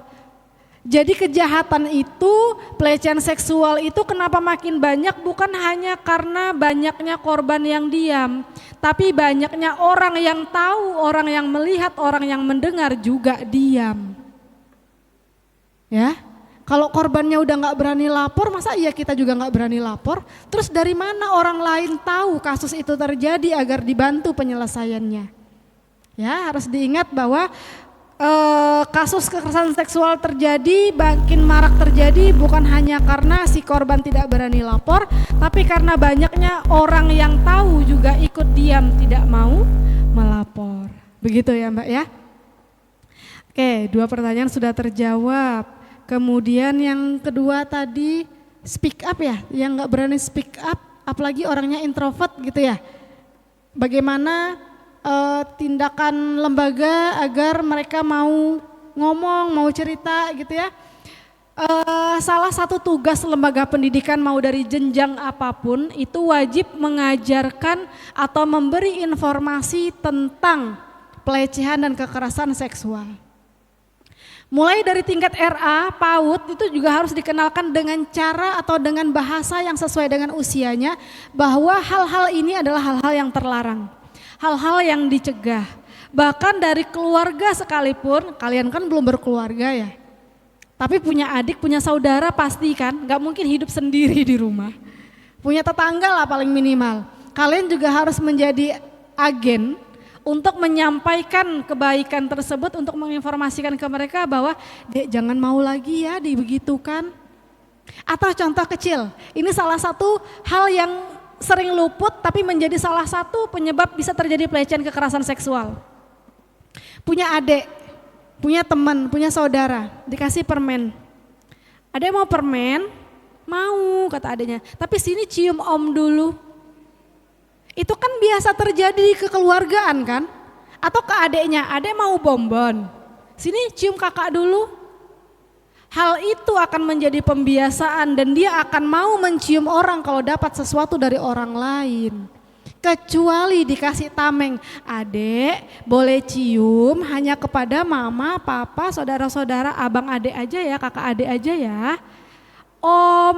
S1: Jadi kejahatan itu, pelecehan seksual itu kenapa makin banyak, bukan hanya karena banyaknya korban yang diam, tapi banyaknya orang yang tahu, orang yang melihat, orang yang mendengar juga diam. Ya, kalau korbannya udah nggak berani lapor, masa iya kita juga nggak berani lapor? Terus dari mana orang lain tahu kasus itu terjadi agar dibantu penyelesaiannya? Ya, harus diingat bahwa kasus kekerasan seksual terjadi, makin marak terjadi bukan hanya karena si korban tidak berani lapor, tapi karena banyaknya orang yang tahu juga ikut diam, tidak mau melapor. Begitu ya Mbak ya? Oke, 2 pertanyaan sudah terjawab. Kemudian yang kedua tadi speak up ya, yang nggak berani speak up, apalagi orangnya introvert gitu ya. Bagaimana tindakan lembaga agar mereka mau ngomong, mau cerita gitu ya. Salah satu tugas lembaga pendidikan mau dari jenjang apapun itu wajib mengajarkan atau memberi informasi tentang pelecehan dan kekerasan seksual. Mulai dari tingkat RA, PAUD itu juga harus dikenalkan dengan cara atau dengan bahasa yang sesuai dengan usianya, bahwa hal-hal ini adalah hal-hal yang terlarang, hal-hal yang dicegah. Bahkan dari keluarga sekalipun, kalian kan belum berkeluarga ya, tapi punya adik, punya saudara pasti kan, gak mungkin hidup sendiri di rumah. Punya tetangga lah paling minimal. Kalian juga harus menjadi agen untuk menyampaikan kebaikan tersebut, untuk menginformasikan ke mereka bahwa Dek jangan mau lagi ya dibegitukan. Atau contoh kecil, ini salah satu hal yang sering luput tapi menjadi salah satu penyebab bisa terjadi pelecehan kekerasan seksual. Punya adik, punya teman, punya saudara, dikasih permen. Adek mau permen? Mau, kata adiknya, tapi sini cium om dulu. Itu kan biasa terjadi di kekeluargaan kan? Atau ke adiknya, adek mau bonbon, sini cium kakak dulu. Hal itu akan menjadi pembiasaan dan dia akan mau mencium orang kalau dapat sesuatu dari orang lain. Kecuali dikasih tameng, adek boleh cium hanya kepada mama, papa, saudara-saudara, abang adek aja ya, kakak adek aja ya. Om,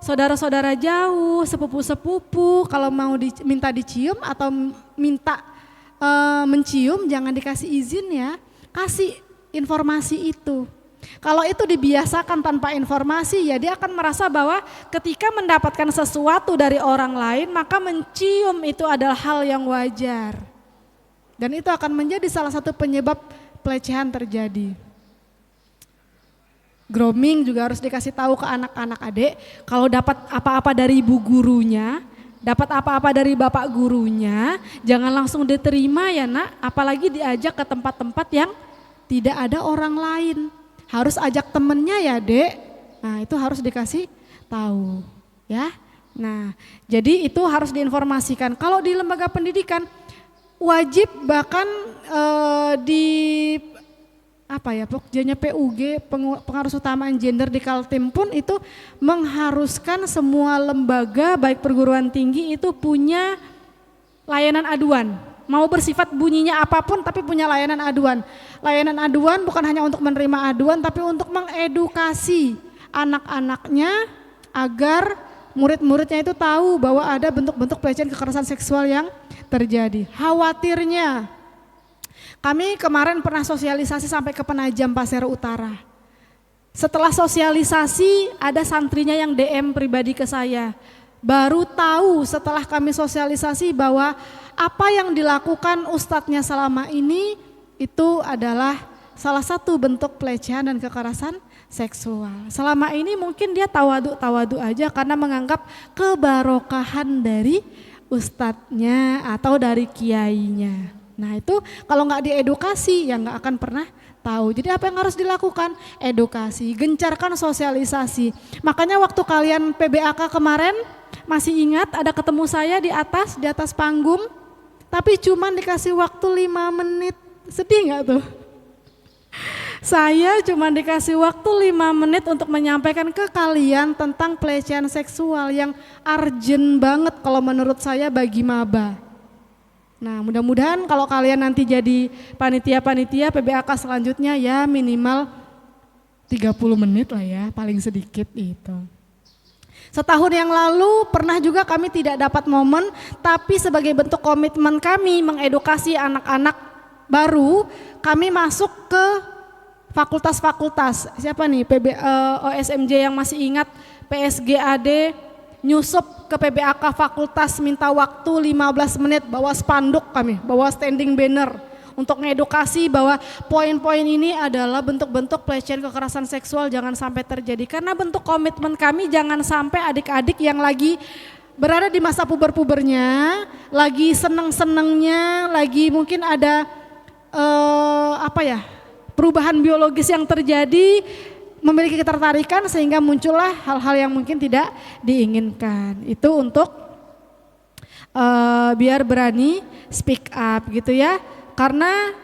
S1: saudara-saudara jauh, sepupu-sepupu, kalau mau minta dicium atau minta mencium jangan dikasih izin ya, kasih informasi itu. Kalau itu dibiasakan tanpa informasi ya dia akan merasa bahwa ketika mendapatkan sesuatu dari orang lain maka mencium itu adalah hal yang wajar. Dan itu akan menjadi salah satu penyebab pelecehan terjadi. Grooming juga harus dikasih tahu ke anak-anak adik, kalau dapat apa-apa dari ibu gurunya, dapat apa-apa dari bapak gurunya, jangan langsung diterima ya nak, apalagi diajak ke tempat-tempat yang tidak ada orang lain. Harus ajak temennya ya dek, nah itu harus dikasih tahu ya. Nah jadi itu harus diinformasikan. Kalau di lembaga pendidikan wajib bahkan apa ya, pokoknya PUG, pengarus utamaan gender di Kaltim pun itu mengharuskan semua lembaga baik perguruan tinggi itu punya layanan aduan. Mau bersifat bunyinya apapun tapi punya layanan aduan. Layanan aduan bukan hanya untuk menerima aduan tapi untuk mengedukasi anak-anaknya agar murid-muridnya itu tahu bahwa ada bentuk-bentuk pelecehan kekerasan seksual yang terjadi. Khawatirnya kami kemarin pernah sosialisasi sampai ke Penajam Pasir Utara. Setelah sosialisasi ada santrinya yang DM pribadi ke saya. Baru tahu setelah kami sosialisasi bahwa apa yang dilakukan ustadznya selama ini itu adalah salah satu bentuk pelecehan dan kekerasan seksual. Selama ini mungkin dia tawadu aja karena menganggap kebarokahan dari ustadznya atau dari kiainya. Nah itu kalau nggak diedukasi ya nggak akan pernah tahu. Jadi apa yang harus dilakukan? Edukasi, gencarkan sosialisasi. Makanya waktu kalian PBAK kemarin masih ingat ada ketemu saya di atas panggung, tapi cuman dikasih waktu 5 menit. Sedih nggak tuh? Saya cuma dikasih waktu 5 menit untuk menyampaikan ke kalian tentang pelecehan seksual yang urgent banget kalau menurut saya bagi maba. Nah mudah-mudahan kalau kalian nanti jadi panitia-panitia PBAK selanjutnya ya minimal 30 menit lah ya paling sedikit itu. Setahun yang lalu pernah juga kami tidak dapat momen tapi sebagai bentuk komitmen kami mengedukasi anak-anak baru kami masuk ke fakultas-fakultas. Siapa nih OSMJ yang masih ingat PSGAD nyusup ke PBAK fakultas minta waktu 15 menit bawa spanduk kami, bawa standing banner untuk mengedukasi bahwa poin-poin ini adalah bentuk-bentuk pelecehan kekerasan seksual jangan sampai terjadi. Karena bentuk komitmen kami jangan sampai adik-adik yang lagi berada di masa puber-pubernya, lagi seneng-senengnya, lagi mungkin ada perubahan biologis yang terjadi memiliki ketertarikan sehingga muncullah hal-hal yang mungkin tidak diinginkan. Itu untuk biar berani speak up gitu ya. Karena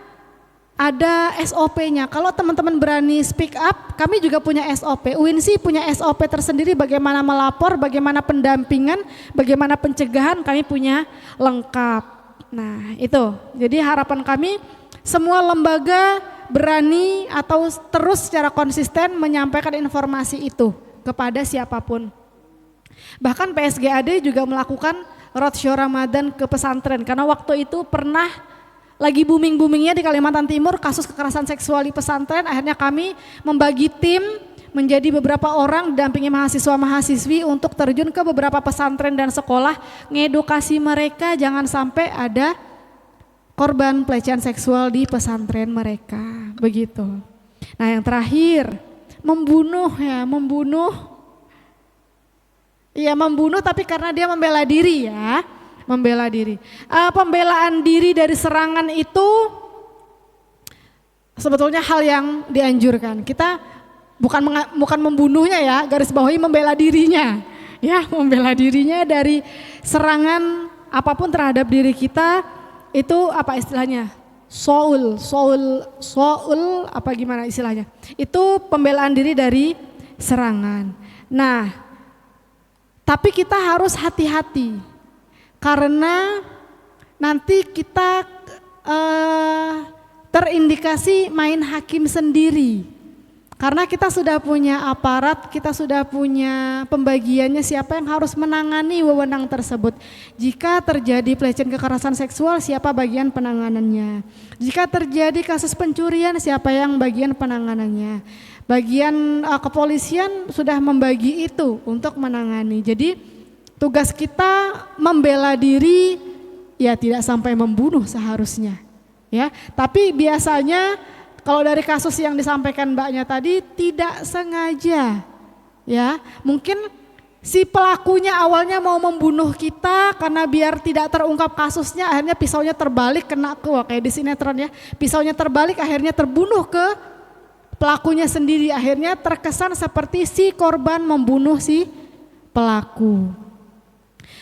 S1: ada SOP-nya. Kalau teman-teman berani speak up, kami juga punya SOP. UINSI punya SOP tersendiri bagaimana melapor, bagaimana pendampingan, bagaimana pencegahan, kami punya lengkap. Nah itu, jadi harapan kami semua lembaga berani atau terus secara konsisten menyampaikan informasi itu kepada siapapun. Bahkan PSGAD juga melakukan roadshow Ramadan ke pesantren karena waktu itu pernah lagi booming-boomingnya di Kalimantan Timur kasus kekerasan seksual di pesantren. Akhirnya kami membagi tim menjadi beberapa orang dampingi mahasiswa-mahasiswi untuk terjun ke beberapa pesantren dan sekolah ngedukasi mereka jangan sampai ada korban pelecehan seksual di pesantren mereka, begitu. Nah yang terakhir, membunuh tapi karena dia membela diri ya, membela diri. Pembelaan diri dari serangan itu sebetulnya hal yang dianjurkan. Kita bukan membunuhnya ya, garis bawahi membela dirinya, ya membela dirinya dari serangan apapun terhadap diri kita. Itu apa istilahnya? Soul apa gimana istilahnya? Itu pembelaan diri dari serangan. Nah, tapi kita harus hati-hati karena nanti kita terindikasi main hakim sendiri. Karena kita sudah punya aparat, kita sudah punya pembagiannya siapa yang harus menangani wewenang tersebut. Jika terjadi pelecehan kekerasan seksual, siapa bagian penanganannya. Jika terjadi kasus pencurian, siapa yang bagian penanganannya. Bagian kepolisian sudah membagi itu untuk menangani. Jadi tugas kita membela diri ya tidak sampai membunuh seharusnya. Ya, tapi biasanya kalau dari kasus yang disampaikan mbaknya tadi tidak sengaja, ya mungkin si pelakunya awalnya mau membunuh kita karena biar tidak terungkap kasusnya, akhirnya pisaunya terbalik kena ke kayak di sinetron ya, pisaunya terbalik akhirnya terbunuh ke pelakunya sendiri, akhirnya terkesan seperti si korban membunuh si pelaku.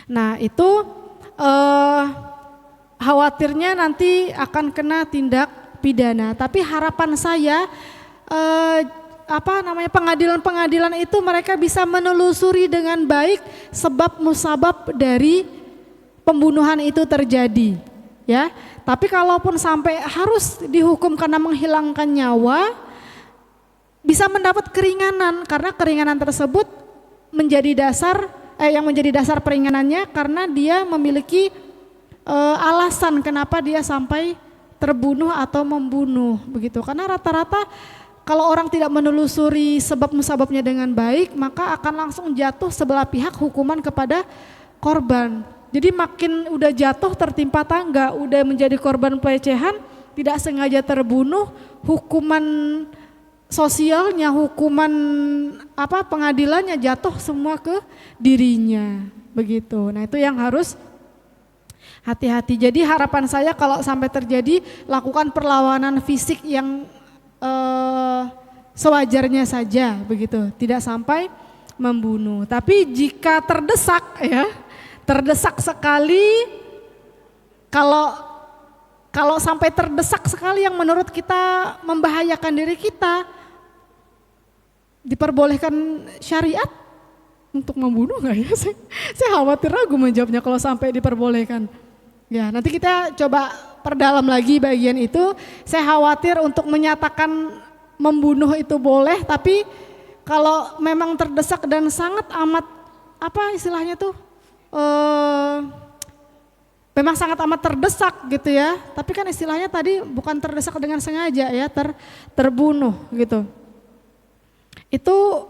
S1: Nah itu khawatirnya nanti akan kena tindak pidana. Tapi harapan saya pengadilan-pengadilan itu mereka bisa menelusuri dengan baik sebab musabab dari pembunuhan itu terjadi, ya. Tapi kalaupun sampai harus dihukum karena menghilangkan nyawa, bisa mendapat keringanan karena keringanan tersebut menjadi dasar peringanannya karena dia memiliki alasan kenapa dia sampai terbunuh atau membunuh begitu. Karena rata-rata kalau orang tidak menelusuri sebab musababnya dengan baik, maka akan langsung jatuh sebelah pihak hukuman kepada korban. Jadi makin udah jatuh tertimpa tangga, udah menjadi korban pelecehan, tidak sengaja terbunuh, hukuman sosialnya, hukuman pengadilannya jatuh semua ke dirinya, begitu. Nah itu yang harus hati-hati. Jadi harapan saya kalau sampai terjadi, lakukan perlawanan fisik yang sewajarnya saja, begitu. Tidak sampai membunuh. Tapi jika terdesak sekali, kalau sampai terdesak sekali yang menurut kita membahayakan diri kita, diperbolehkan syariat untuk membunuh nggak ya? Saya khawatir ragu menjawabnya kalau sampai diperbolehkan. Ya, nanti kita coba perdalam lagi bagian itu. Saya khawatir untuk menyatakan membunuh itu boleh, tapi kalau memang terdesak dan sangat amat memang sangat amat terdesak gitu ya. Tapi kan istilahnya tadi bukan terdesak dengan sengaja ya, terbunuh gitu. Itu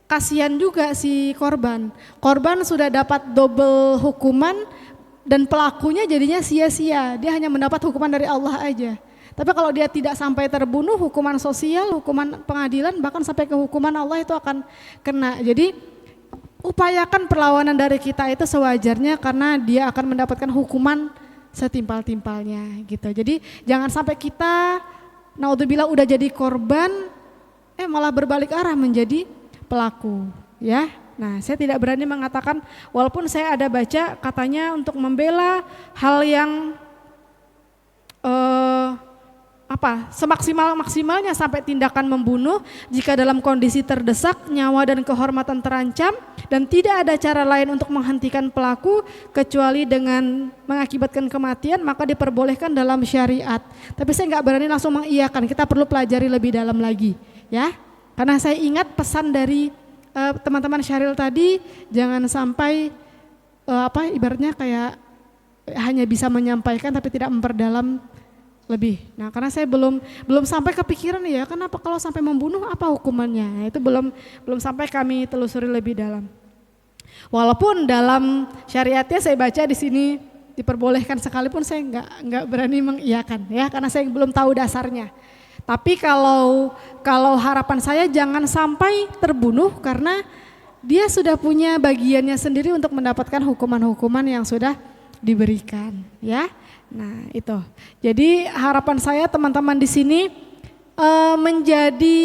S1: kasihan juga si korban. Korban sudah dapat double hukuman dan pelakunya jadinya sia-sia. Dia hanya mendapat hukuman dari Allah aja. Tapi kalau dia tidak sampai terbunuh, hukuman sosial, hukuman pengadilan, bahkan sampai ke hukuman Allah itu akan kena. Jadi upayakan perlawanan dari kita itu sewajarnya karena dia akan mendapatkan hukuman setimpal-timpalnya gitu. Jadi jangan sampai kita naudzubillah udah jadi korban malah berbalik arah menjadi pelaku ya. Nah, saya tidak berani mengatakan walaupun saya ada baca katanya untuk membela hal yang semaksimalnya sampai tindakan membunuh jika dalam kondisi terdesak, nyawa dan kehormatan terancam dan tidak ada cara lain untuk menghentikan pelaku kecuali dengan mengakibatkan kematian, maka diperbolehkan dalam syariat. Tapi saya nggak berani langsung mengiyakan, kita perlu pelajari lebih dalam lagi ya. Karena saya ingat pesan dari teman-teman Syaril tadi, jangan sampai ibaratnya kayak hanya bisa menyampaikan tapi tidak memperdalam lebih. Nah, karena saya belum sampai kepikiran ya, kenapa kalau sampai membunuh apa hukumannya? Nah, itu belum sampai kami telusuri lebih dalam. Walaupun dalam syariatnya saya baca di sini diperbolehkan sekalipun saya nggak berani mengiyakan ya, karena saya belum tahu dasarnya. Tapi kalau harapan saya jangan sampai terbunuh karena dia sudah punya bagiannya sendiri untuk mendapatkan hukuman-hukuman yang sudah diberikan ya. Nah itu, jadi harapan saya teman-teman di sini menjadi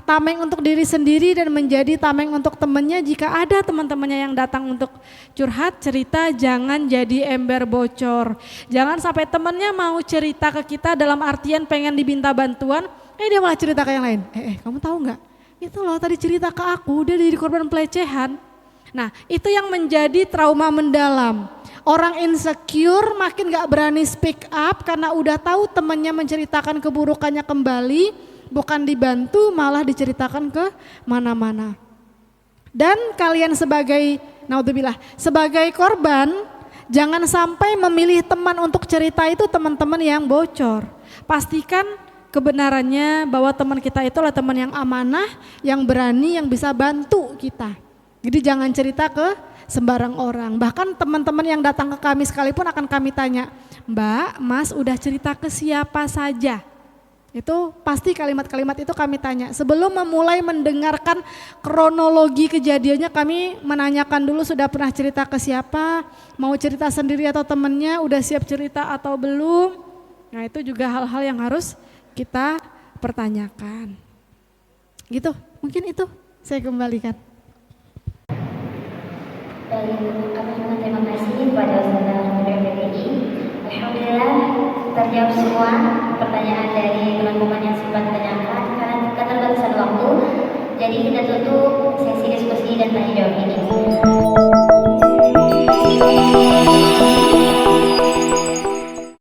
S1: tameng untuk diri sendiri dan menjadi tameng untuk temannya. Jika ada teman-temannya yang datang untuk curhat cerita, jangan jadi ember bocor. Jangan sampai temannya mau cerita ke kita dalam artian pengen diminta bantuan, dia malah cerita ke yang lain. Kamu tahu nggak? Itu loh tadi cerita ke aku, dia jadi korban pelecehan. Nah itu yang menjadi trauma mendalam. Orang insecure makin gak berani speak up karena udah tahu temannya menceritakan keburukannya kembali, bukan dibantu malah diceritakan ke mana-mana. Dan kalian sebagai sebagai korban, jangan sampai memilih teman untuk cerita itu teman-teman yang bocor. Pastikan kebenarannya bahwa teman kita itu adalah teman yang amanah, yang berani, yang bisa bantu kita. Jadi jangan cerita ke sembarang orang. Bahkan teman-teman yang datang ke kami sekalipun akan kami tanya, Mbak, Mas udah cerita ke siapa saja? Itu pasti kalimat-kalimat itu kami tanya. Sebelum memulai mendengarkan kronologi kejadiannya, kami menanyakan dulu sudah pernah cerita ke siapa, mau cerita sendiri atau temannya, udah siap cerita atau belum. Nah itu juga hal-hal yang harus kita pertanyakan. Gitu, mungkin itu saya kembalikan.
S2: Baik, kami terima kasih kepada Ustazah PDI. Alhamdulillah terjawab semua pertanyaan dari teman-teman yang sempat ditanyakan karena keterbatasan waktu. Jadi kita tutup